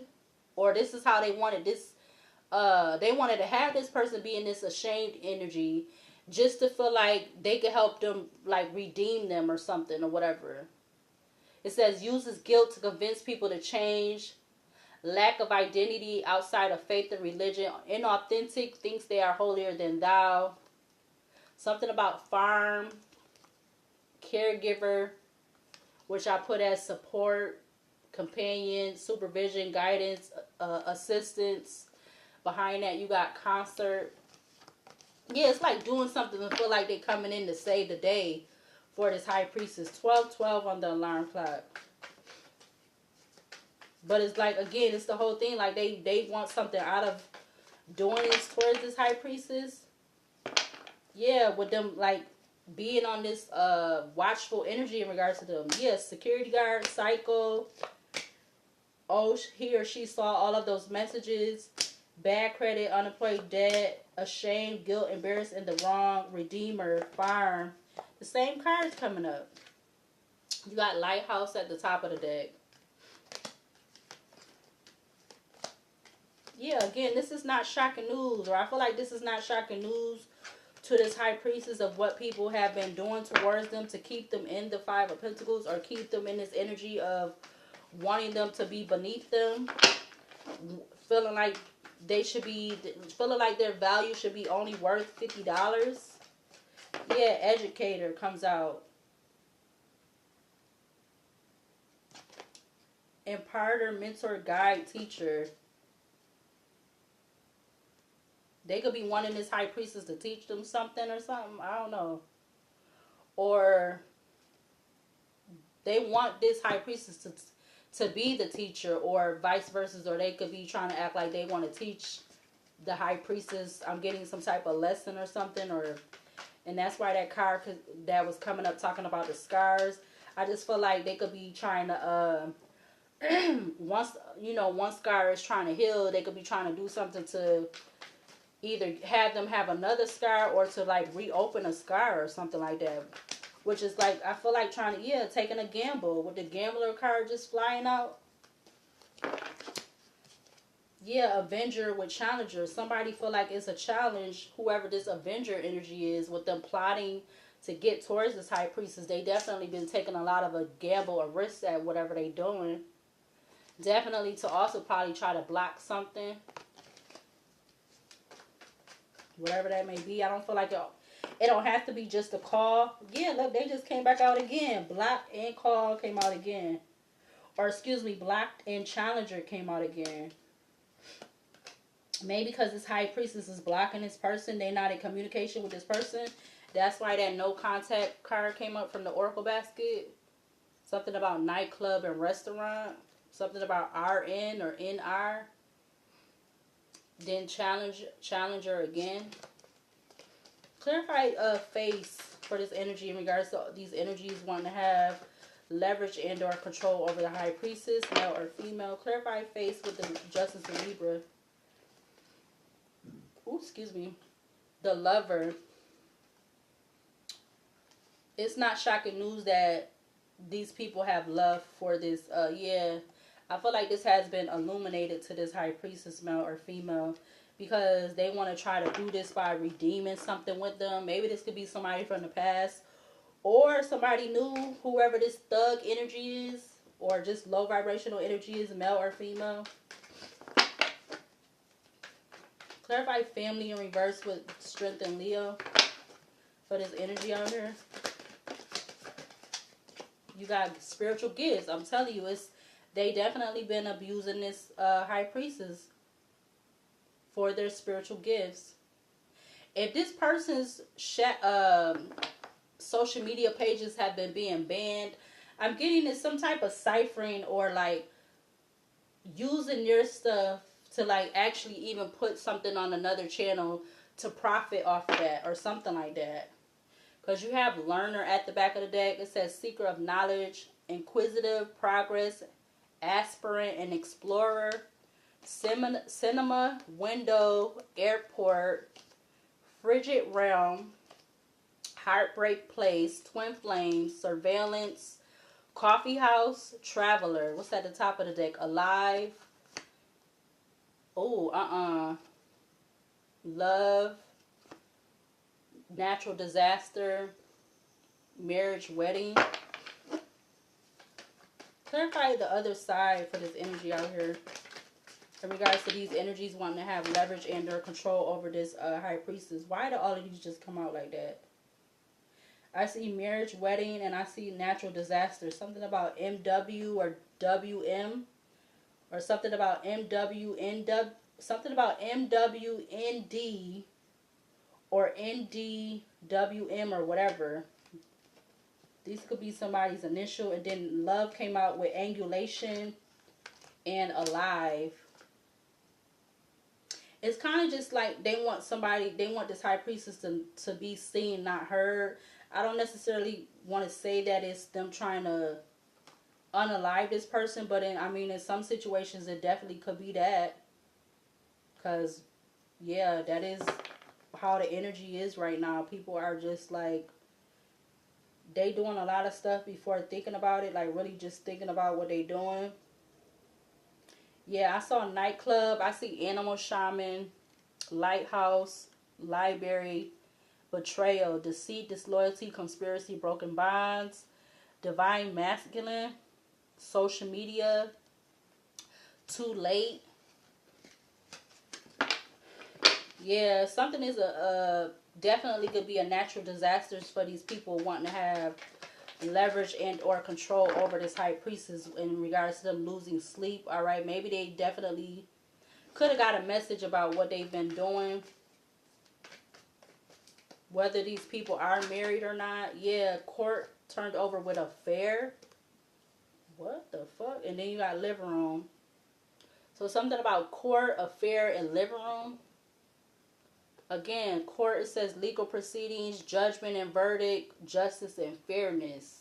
or this is how they wanted this. They wanted to have this person be in this ashamed energy, just to feel like they could help them, like redeem them or something or whatever. It says uses guilt to convince people to change. Lack of identity outside of faith and religion. Inauthentic, thinks they are holier than thou. Something about farm. Caregiver, which I put as support, companion, supervision, guidance, assistance. Behind that, you got concert. Yeah, it's like doing something to feel like they're coming in to save the day for this high priestess. 12-12 on the alarm clock. But it's like, again, it's the whole thing. Like, they want something out of doing this towards this high priestess. Yeah, with them, like, being on this watchful energy in regards to them. Yes, security guard, psycho. Oh, he or she saw all of those messages. Bad credit, unemployed debt, ashamed, guilt, embarrassed, in the wrong, redeemer, farm. The same cards coming up. You got lighthouse at the top of the deck. Yeah, again, this is not shocking news, or I feel like this is not shocking news to this high priestess of what people have been doing towards them to keep them in the Five of Pentacles, or keep them in this energy of wanting them to be beneath them, feeling like they should be, feeling like their value should be only worth $50. Yeah, educator comes out. Imparter, mentor, guide, teacher. They could be wanting this high priestess to teach them something or something. I don't know. Or they want this high priestess to be the teacher, or vice versa. Or they could be trying to act like they want to teach the high priestess. I'm getting some type of lesson or something. And that's why that card that was coming up talking about the scars. I just feel like they could be trying to, once one scar is trying to heal, they could be trying to do something to either have them have another scar, or to like reopen a scar or something like that. Which is like, I feel like trying to, taking a gamble with the gambler card just flying out. Yeah, Avenger with Challenger. Somebody feel like it's a challenge, whoever this Avenger energy is, with them plotting to get towards this high priestess. They definitely been taking a lot of a gamble or risk at whatever they doing. Definitely to also probably try to block something. Whatever that may be. I don't feel like it don't have to be just a call. Yeah, look, they just came back out again. Block and call came out again. Or excuse me, blocked and challenger came out again. Maybe because this high priestess is blocking this person. They're not in communication with this person. That's why that no contact card came up from the Oracle basket. Something about nightclub and restaurant. Something about RN or NR. Then challenger again. Clarify face for this energy in regards to these energies wanting to have leverage and or control over the high priestess, male or female. Clarify face with the justice of Libra. Ooh, excuse me. The lover. It's not shocking news that these people have love for this. Yeah, I feel like this has been illuminated to this high priestess, male or female, because they want to try to do this by redeeming something with them. Maybe this could be somebody from the past, or somebody new, whoever this thug energy is, or just low vibrational energy is, male or female. Clarify family in reverse with strength and Leo for this energy out here. You got spiritual gifts. I'm telling you, they definitely been abusing this high priestess for their spiritual gifts. If this person's social media pages have been being banned, I'm getting this some type of ciphering or like using your stuff to like actually even put something on another channel to profit off of that or something like that. Because you have learner at the back of the deck. It says seeker of knowledge, inquisitive, progress, aspirant, and explorer. Cinema, window, airport, frigid realm, heartbreak place, twin flames, surveillance, coffee house, traveler. What's at the top of the deck? Alive. Oh, love, natural disaster, marriage, wedding. Clarify the other side for this energy out here in regards to these energies wanting to have leverage and or control over this high priestess. Why do all of these just come out like that? I see marriage, wedding, and I see natural disaster. Something about MW or WM, or something about MWNW, something about MWND or NDWM or whatever. These could be somebody's initial. And then love came out with angulation and alive. It's kind of just like they want this high priestess to be seen, not heard. I don't necessarily want to say that it's them trying to unalive this person, but in some situations it definitely could be that. Because, yeah, that is how the energy is right now. People are just like, they doing a lot of stuff before thinking about it, like really just thinking about what they doing. Yeah, I saw a nightclub. I see animal shaman, lighthouse, library, betrayal, deceit, disloyalty, conspiracy, broken bonds, divine masculine, social media, too late. Yeah, something is definitely could be a natural disasters for these people wanting to have leverage and or control over this high priestess in regards to them losing sleep. All right, maybe they definitely could have got a message about what they've been doing, whether these people are married or not. Yeah, court turned over with affair. What the fuck? And then you got living room. So something about court, affair, and living room. Again, court, it says legal proceedings, judgment and verdict, justice and fairness.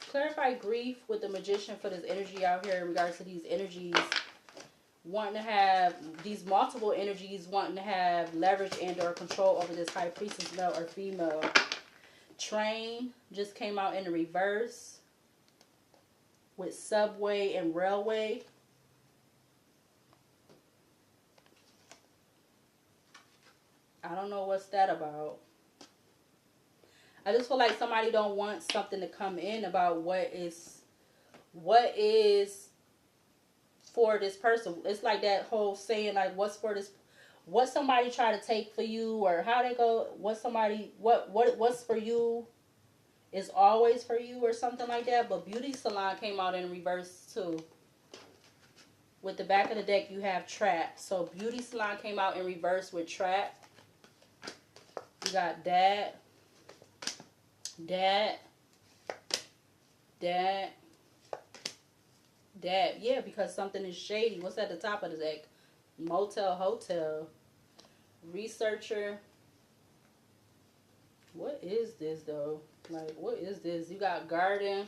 Clarify grief with the magician for this energy out here in regards to these energies wanting to have, these multiple energies wanting to have leverage and or control over this high priestess, male or female. Train just came out in the reverse with subway and railway. I don't know what's that about. I just feel like somebody don't want something to come in about what is for this person. It's like that whole saying, like, what's for this, what somebody try to take for you, or how they go, what's for you is always for you, or something like that. But beauty salon came out in reverse too With the back of the deck, you have trap. So beauty salon came out in reverse with trap. You got dad, dad, dad, dad. Yeah, because something is shady. What's at the top of the deck? Motel, hotel, researcher. What is this though? Like, what is this? You got garden.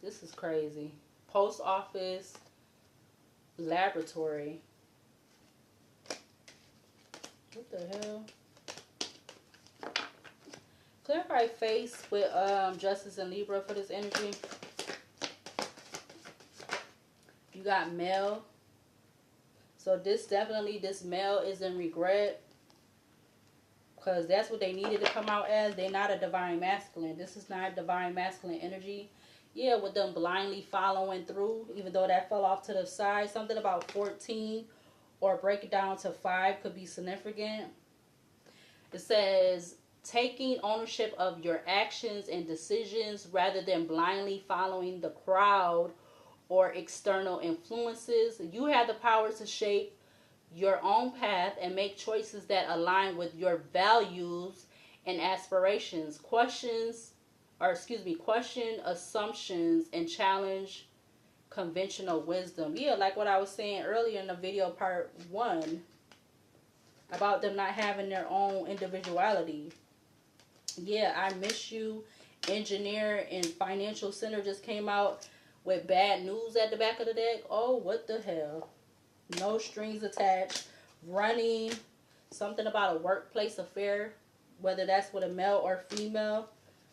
This is crazy. Post office, laboratory. What the hell? Clarify face with Justice and Libra for this energy. You got male. So this male is in regret. Because that's what they needed to come out as. They're not a divine masculine. This is not divine masculine energy. Yeah, with them blindly following through. Even though that fell off to the side. Something about 14 or break it down to 5 could be significant. It says taking ownership of your actions and decisions rather than blindly following the crowd or external influences. You have the power to shape your own path and make choices that align with your values and aspirations. Question assumptions and challenge conventional wisdom. Yeah, like what I was saying earlier in the video part 1 about them not having their own individuality. Yeah, I miss you. Engineer and financial center just came out with bad news at the back of the deck. Oh, what the hell? No strings attached. Running. Something about a workplace affair. Whether that's with a male or female.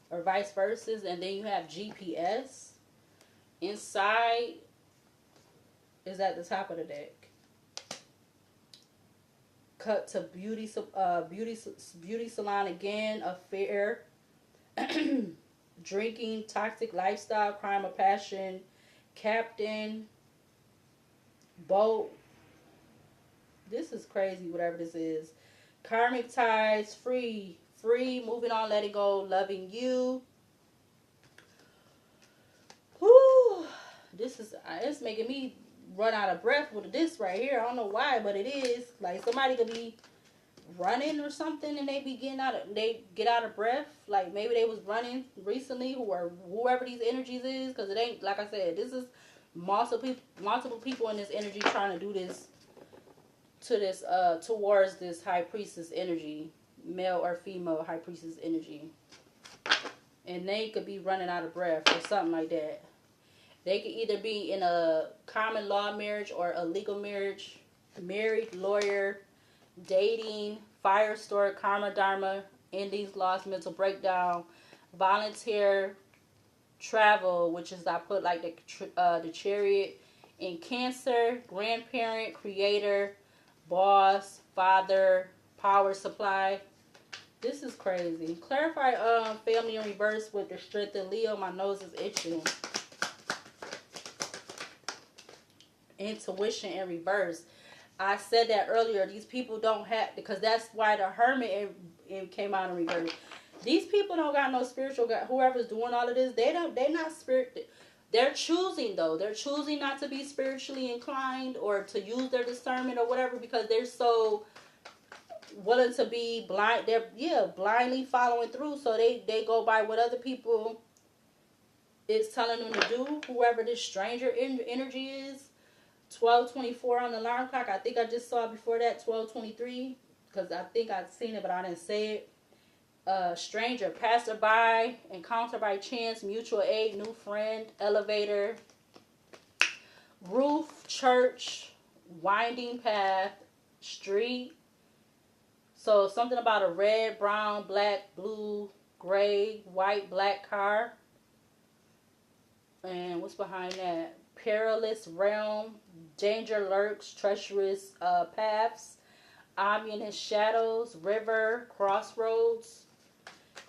Or vice versa. And then you have GPS. Inside is at the top of the deck. Cut to beauty salon again. Affair. Drinking. Toxic lifestyle. Crime of passion. Captain. Boat. This is crazy, whatever this is. Karmic ties. Free. Moving on, letting go, loving you. Whew. It's making me run out of breath with this right here. I don't know why, but it is. Like somebody could be running or something and they get out of breath. Like maybe they was running recently or whoever these energies is. Because it ain't, like I said, this is multiple people in this energy trying to do this towards this high priestess energy, male or female high priestess energy, and they could be running out of breath or something like that. They could either be in a common law marriage or a legal marriage, married, lawyer, dating, firestorm, karma, dharma, endings, loss, mental breakdown, volunteer, travel, which is I put like the chariot, in Cancer, grandparent, creator, boss, father, power supply. This is crazy. Clarify family in reverse with the strength in Leo. My nose is itching. Intuition in reverse. I said that earlier. These people don't have, because that's why the Hermit it came out in reverse. These people don't got no spiritual God. Whoever's doing all of this, they're not spirit. They're choosing though. They're choosing not to be spiritually inclined or to use their discernment or whatever because they're so willing to be blind. They're blindly following through. So they go by what other people is telling them to do. Whoever this stranger energy is. 12:24 on the alarm clock. I think I just saw it before that. 12:23 because I think I'd seen it but I didn't say it. Stranger, passerby, encounter by chance, mutual aid, new friend, elevator, roof, church, winding path, street. So something about a red, brown, black, blue, gray, white, black car. And what's behind that? Perilous realm, danger lurks, treacherous paths, ominous shadows, river, crossroads.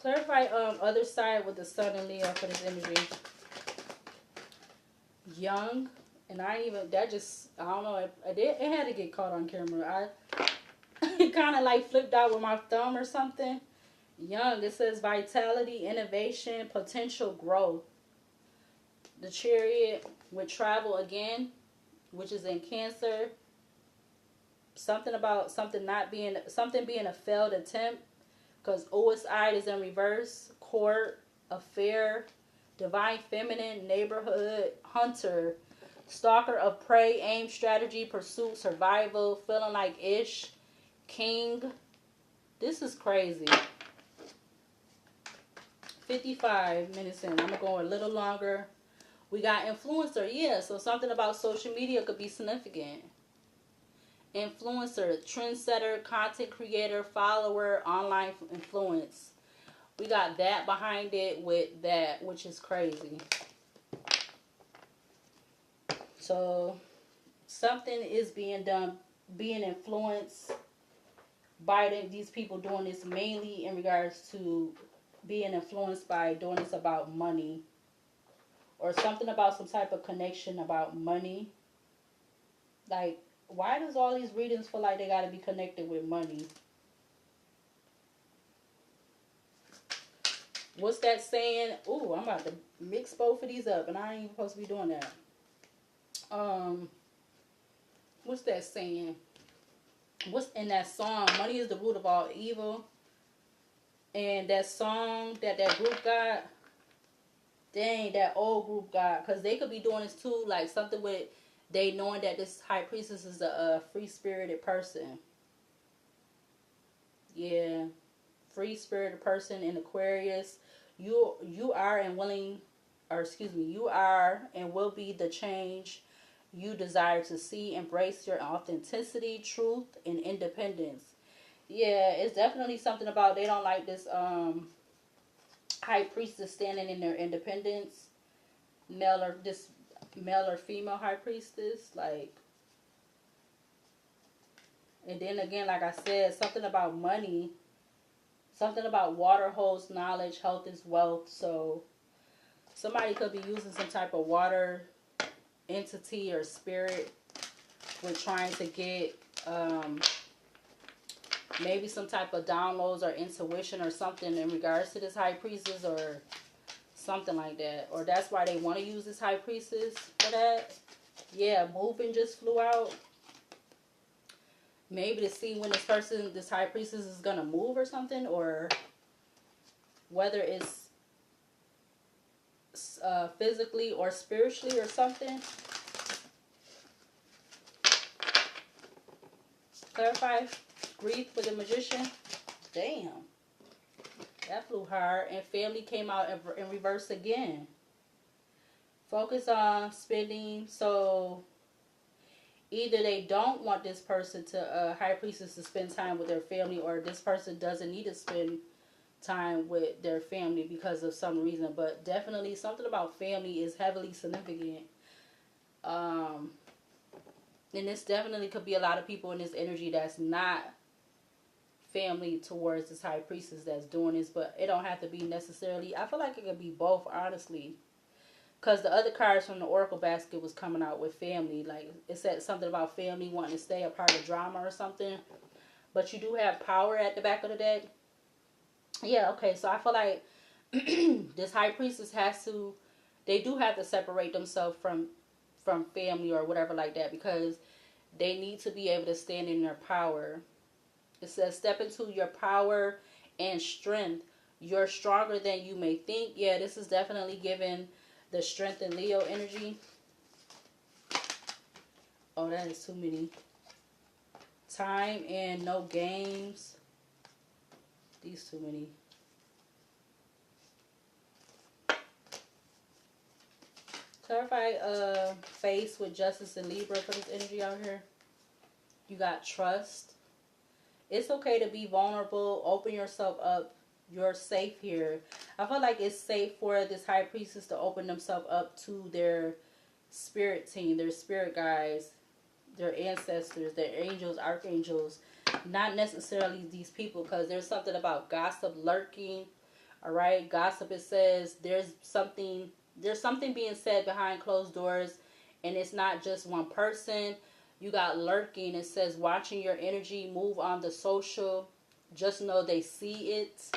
Clarify other side with the sun and Leo for this energy. Young, and I don't know, it had to get caught on camera. It kind of like flipped out with my thumb or something. Young, it says vitality, innovation, potential growth. The chariot with travel again. which is in Cancer. Something about something being a failed attempt, because OSI is in reverse. Court, affair, divine feminine, neighborhood, hunter, stalker of prey, aim, strategy, pursuit, survival, feeling like ish, king. This is crazy. 55 minutes in. I'm going to go a little longer. We got influencer. Yeah, so something about social media could be significant. Influencer, trendsetter, content creator, follower, online influence. We got that behind it with that, which is crazy. So something is being done, being influenced by these people doing this, mainly in regards to being influenced by doing this about money, or something about some type of connection about money. Like, why does all these readings feel like they got to be connected with money? What's that saying? Ooh, I'm about to mix both of these up, and I ain't even supposed to be doing that. What's that saying? What's in that song? Money is the root of all evil. And that song that group got, dang, that old group got, because they could be doing this too, like something with they knowing that this high priestess is a free-spirited person. Yeah, free-spirited person in Aquarius. You are and willing, or excuse me, you are and will be the change you desire to see. Embrace your authenticity, truth, and independence. Yeah, it's definitely something about they don't like this high priestess standing in their independence. Male or female high priestess, like. And then again, like I said, something about money. Something about water holds knowledge, health is wealth. So somebody could be using some type of water entity or spirit with trying to get maybe some type of downloads or intuition or something in regards to this high priestess, or something like that. Or that's why they want to use this high priestess for that. Yeah, moving just flew out. Maybe to see when this high priestess is going to move or something, or whether it's physically or spiritually or something. Clarify. Grief with the magician. Damn. That flew hard. And family came out in reverse again. Focus on spending. So either they don't want this person to, high priestess, to spend time with their family, or this person doesn't need to spend time with their family because of some reason. But definitely something about family is heavily significant. And this definitely could be a lot of people in this energy that's not family towards this high priestess that's doing this, but it don't have to be necessarily. I feel like it could be both, honestly. Because the other cards from the Oracle basket was coming out with family. Like, it said something about family wanting to stay a part of drama or something. But you do have power at the back of the deck. Yeah, okay. So I feel like this high priestess they do have to separate themselves from family or whatever like that. Because they need to be able to stand in their power. It says, step into your power and strength. You're stronger than you may think. Yeah, this is definitely giving the strength in Leo energy. Oh, that is too many. Time and no games. These too many. Clarify face with justice and Libra for this energy out here. You got trust. It's okay to be vulnerable. Open yourself up. You're safe here. I feel like it's safe for this high priestess to open themselves up to their spirit team, their spirit guides, their ancestors, their angels, archangels. Not necessarily these people, because there's something about gossip lurking. All right, gossip, it says there's something being said behind closed doors, and it's not just one person. You got lurking. It says watching your energy move on the social. Just know they see it.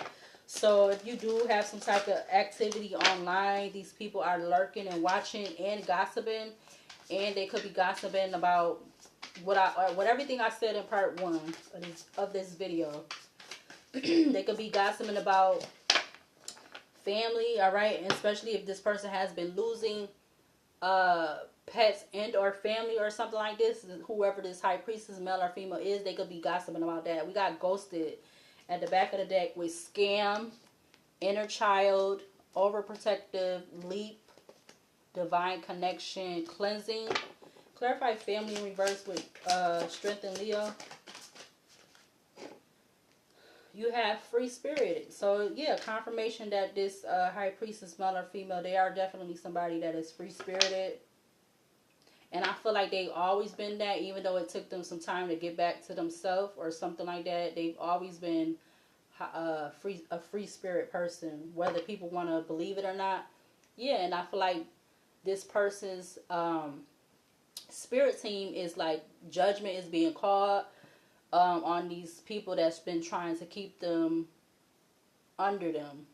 So if you do have some type of activity online, these people are lurking and watching and gossiping. And they could be gossiping about what everything I said in part 1 of this video. They could be gossiping about family, all right? And especially if this person has been losing pets and or family or something like this. Whoever this high priestess, male or female, is, they could be gossiping about that. We got ghosted at the back of the deck with scam, inner child, overprotective, leap, divine connection, cleansing. Clarify family in reverse with strength and Leo. You have free spirit. So yeah, confirmation that this high priestess, male or female, they are definitely somebody that is free spirited. And I feel like they've always been that, even though it took them some time to get back to themselves or something like that. They've always been a free spirit person, whether people want to believe it or not. Yeah, and I feel like this person's spirit team is like judgment is being called on these people that's been trying to keep them under them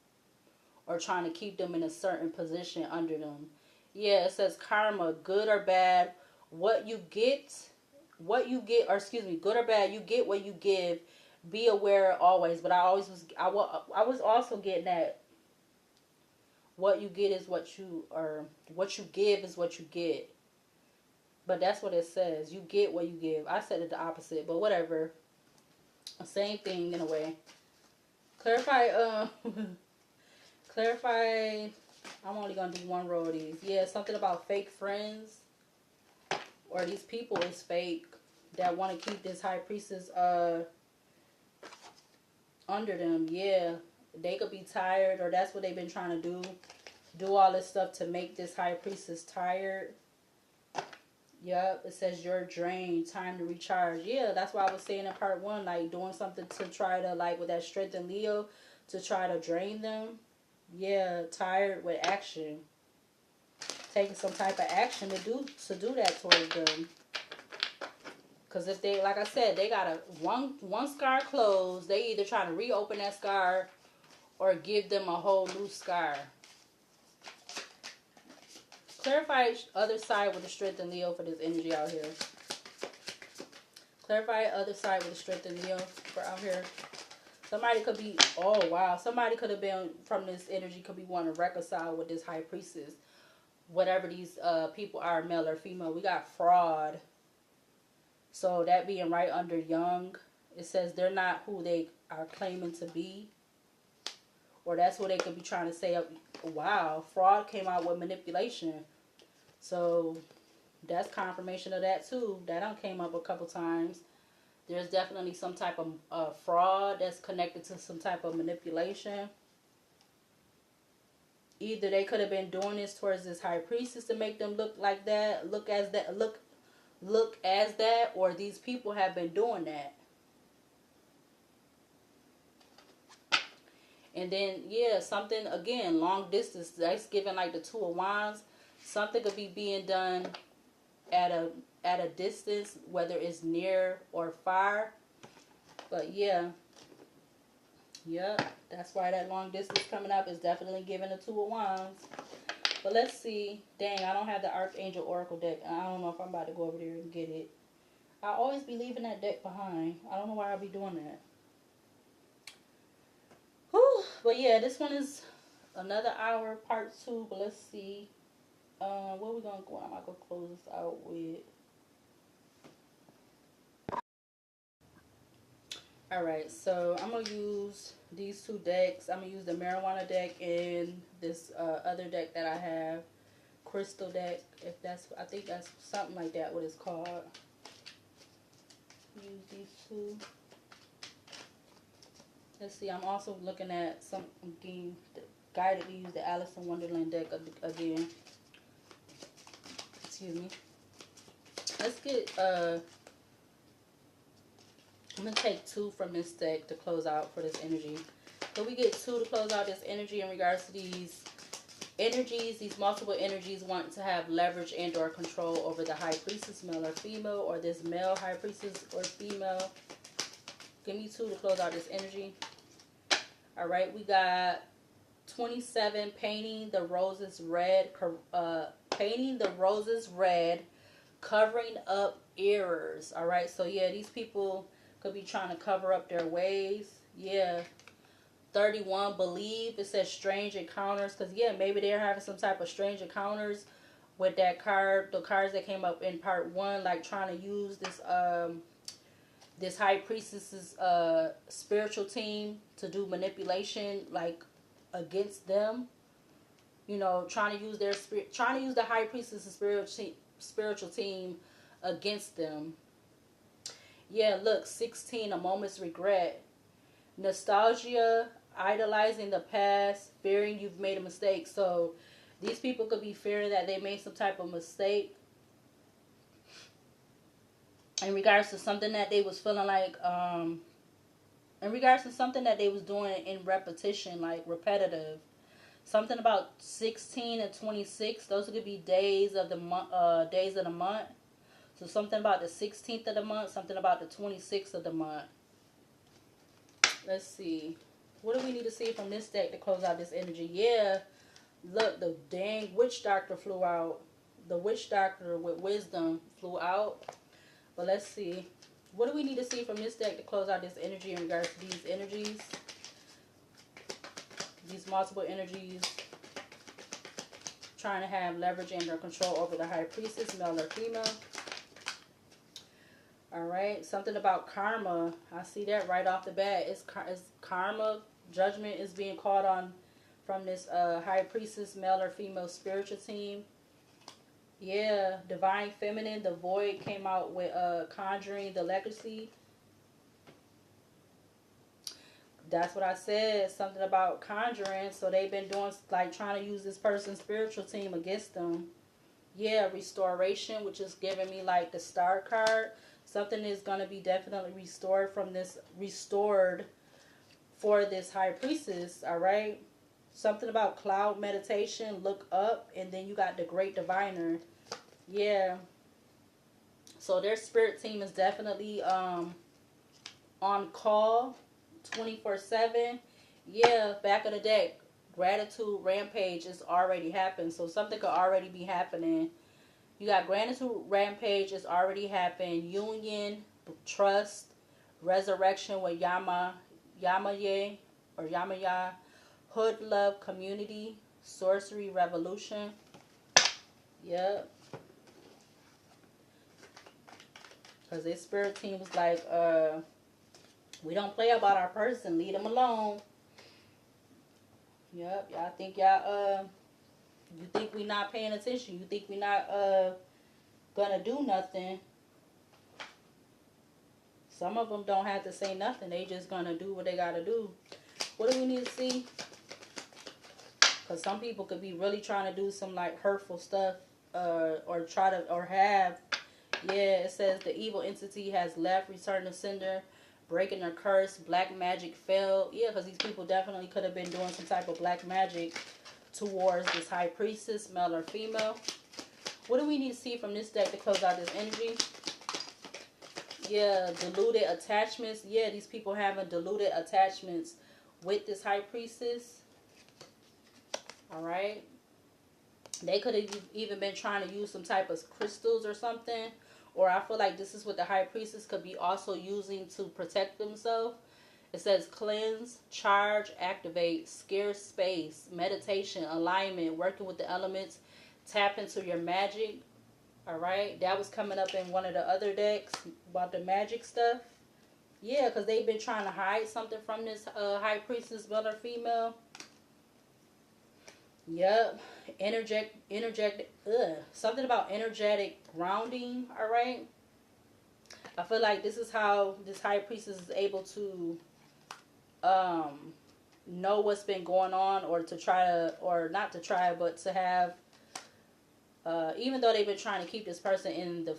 or trying to keep them in a certain position under them. Yeah, it says karma, good or bad, what you get, or excuse me, good or bad, you get what you give. Be aware always. But I was also getting that what you get is what you, or what you give is what you get. But that's what it says. You get what you give. I said it the opposite, but whatever. Same thing in a way. Clarify, clarify, I'm only going to do one row of these. Yeah, something about fake friends. Or these people is fake that want to keep this high priestess under them. Yeah, they could be tired, or that's what they've been trying to do. Do all this stuff to make this high priestess tired. Yep, it says you're drained, time to recharge. Yeah, that's why I was saying in part 1, like doing something to try to, like with that strength in Leo, to try to drain them. Yeah, tired with action. Taking some type of action to do that towards them. Because if they, like I said, they got one scar closed, they either trying to reopen that scar or give them a whole new scar. Clarify other side with the strength in Leo for this energy out here. Clarify other side with the strength in Leo for out here. Somebody could be, oh wow, somebody could have been from this energy, could be wanting to reconcile with this high priestess. Whatever these people are, male or female. We got fraud. So that being right under young, it says they're not who they are claiming to be. Or that's what they could be trying to say. Wow, fraud came out with manipulation. So that's confirmation of that too. That done came up a couple times. There's definitely some type of fraud that's connected to some type of manipulation. Either they could have been doing this towards this high priestess to make them look like that, look as that, or these people have been doing that. And then, yeah, something, again, long distance, that's giving like the Two of Wands. Something could be being done at a distance, whether it's near or far. But yeah. Yep, that's why that long distance coming up is definitely giving the Two of Wands. But let's see. Dang, I don't have the Archangel Oracle deck. I don't know if I'm about to go over there and get it. I always be leaving that deck behind. I don't know why I be doing that. Whew. But yeah, this one is another hour, part 2. But let's see. What we gonna go? I'm gonna close this out with. Alright, so I'm going to use these 2 decks. I'm going to use the marijuana deck and this other deck that I have. Crystal deck. If that's, I think that's something like that, what it's called. Use these 2. Let's see, I'm also looking at some, again, guided to use the Alice in Wonderland deck again. Excuse me. Let's get, I'm going to take 2 from this deck to close out for this energy. So we get 2 to close out this energy in regards to these energies, these multiple energies wanting to have leverage and or control over the high priestess, male or female, or this male high priestess or female. Give me 2 to close out this energy. Alright, we got 27, painting the roses red. Painting the roses red. covering up errors. All right. So yeah, these people could be trying to cover up their ways. Yeah. 31, believe. It says strange encounters. Because yeah, maybe they're having some type of strange encounters with that card. The cards that came up in part 1, like trying to use this high priestess's spiritual team to do manipulation, like against them. You know, trying to use their spirit, trying to use the high priestess's spiritual team against them. Yeah, look, 16, a moment's regret. Nostalgia, idolizing the past, fearing you've made a mistake. So these people could be fearing that they made some type of mistake in regards to something that they was feeling like, in regards to something that they was doing in repetition, like repetitive. Something about 16 and 26. Those could be days of the month. Days of the month. So something about the 16th of the month. Something about the 26th of the month. Let's see. What do we need to see from this deck to close out this energy? Yeah. Look, the dang witch doctor flew out. The witch doctor with wisdom flew out. But let's see. What do we need to see from this deck to close out this energy in regards to these energies? These multiple energies trying to have leverage and or control over the high priestess, male or female. Alright, something about karma. I see that right off the bat. It's karma. Judgment is being called on from this high priestess, male or female spiritual team. Yeah, divine feminine. The void came out with conjuring the legacy. That's what I said. Something about conjuring. So they've been doing, like, trying to use this person's spiritual team against them. Yeah, restoration, which is giving me, like, the star card. Something is going to be definitely restored from this, restored for this high priestess, all right? Something about cloud meditation, look up, and then you got the great diviner. Yeah. So their spirit team is definitely on call. 24/7. Yeah, back of the deck, gratitude rampage is already happened. So something could already be happening. You got gratitude rampage is already happened. Union, trust, resurrection with Yamaye or Yamaya, hood love, community, sorcery, revolution. Yep. Because this spirit team was like, we don't play about our person. Leave them alone. Yep. Y'all think y'all, you think we not paying attention. You think we not, gonna do nothing. Some of them don't have to say nothing. They just gonna do what they gotta do. What do we need to see? Because some people could be really trying to do some, like, hurtful stuff, or try to, or have. Yeah, it says the evil entity has left, return to sender. Breaking their curse, black magic failed. Yeah, because these people definitely could have been doing some type of black magic towards this high priestess, male or female. What do we need to see from this deck to close out this energy? Yeah, deluded attachments. Yeah, these people having deluded attachments with this high priestess. Alright. They could have even been trying to use some type of crystals or something. Or I feel like this is what the high priestess could be also using to protect themselves. It says cleanse, charge, activate, scarce space, meditation, alignment, working with the elements, tap into your magic. Alright, that was coming up in one of the other decks about the magic stuff. Yeah, because they've been trying to hide something from this high priestess, male or female. Yep. Something about energetic grounding. All right. I feel like this is how this high priestess is able to know what's been going on, or to try to, or not to try, but to have, even though they've been trying to keep this person in the,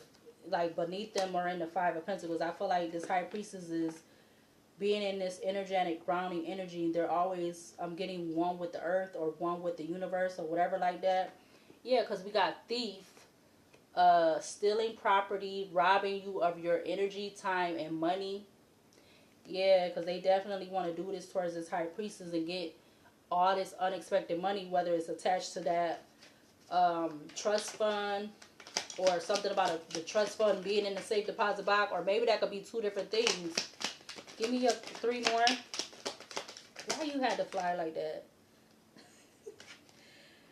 like, beneath them or in the Five of Pentacles, I feel like this high priestess is being in this energetic grounding energy. They're always getting one with the earth or one with the universe or whatever like that. Yeah, because we got thief, stealing property, robbing you of your energy, time, and money. Yeah, because they definitely want to do this towards this high priestess and get all this unexpected money, whether it's attached to that trust fund, or something about the trust fund being in the safe deposit box, or maybe that could be two different things. Give me your 3 more. Why you had to fly like that?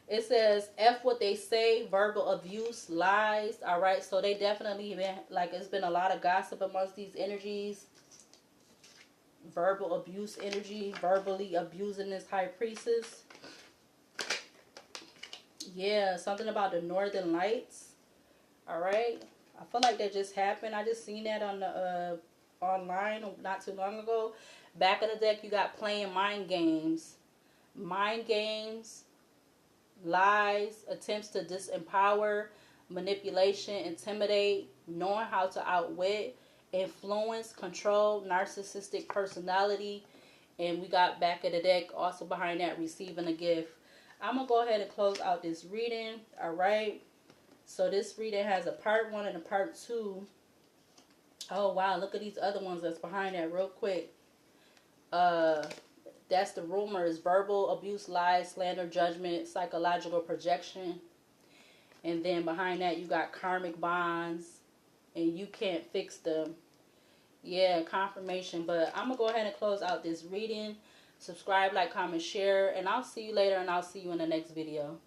It says, F what they say, verbal abuse, lies. All right, so they definitely been, like, it's been a lot of gossip amongst these energies. Verbal abuse energy, verbally abusing this high priestess. Yeah, something about the northern lights. All right, I feel like that just happened. I just seen that on the online not too long ago. Back of the deck, you got playing mind games. Mind games, lies, attempts to disempower, manipulation, intimidate, knowing how to outwit, influence, control, narcissistic personality. And we got back of the deck also behind that, receiving a gift. I'm going to go ahead and close out this reading. All right. So this reading has a part 1 and a part 2. Oh, wow. Look at these other ones that's behind that real quick. That's the rumors: verbal abuse, lies, slander, judgment, psychological projection. And then behind that, you got karmic bonds, and you can't fix them. Yeah, confirmation. But I'm going to go ahead and close out this reading. Subscribe, like, comment, share, and I'll see you later, and I'll see you in the next video.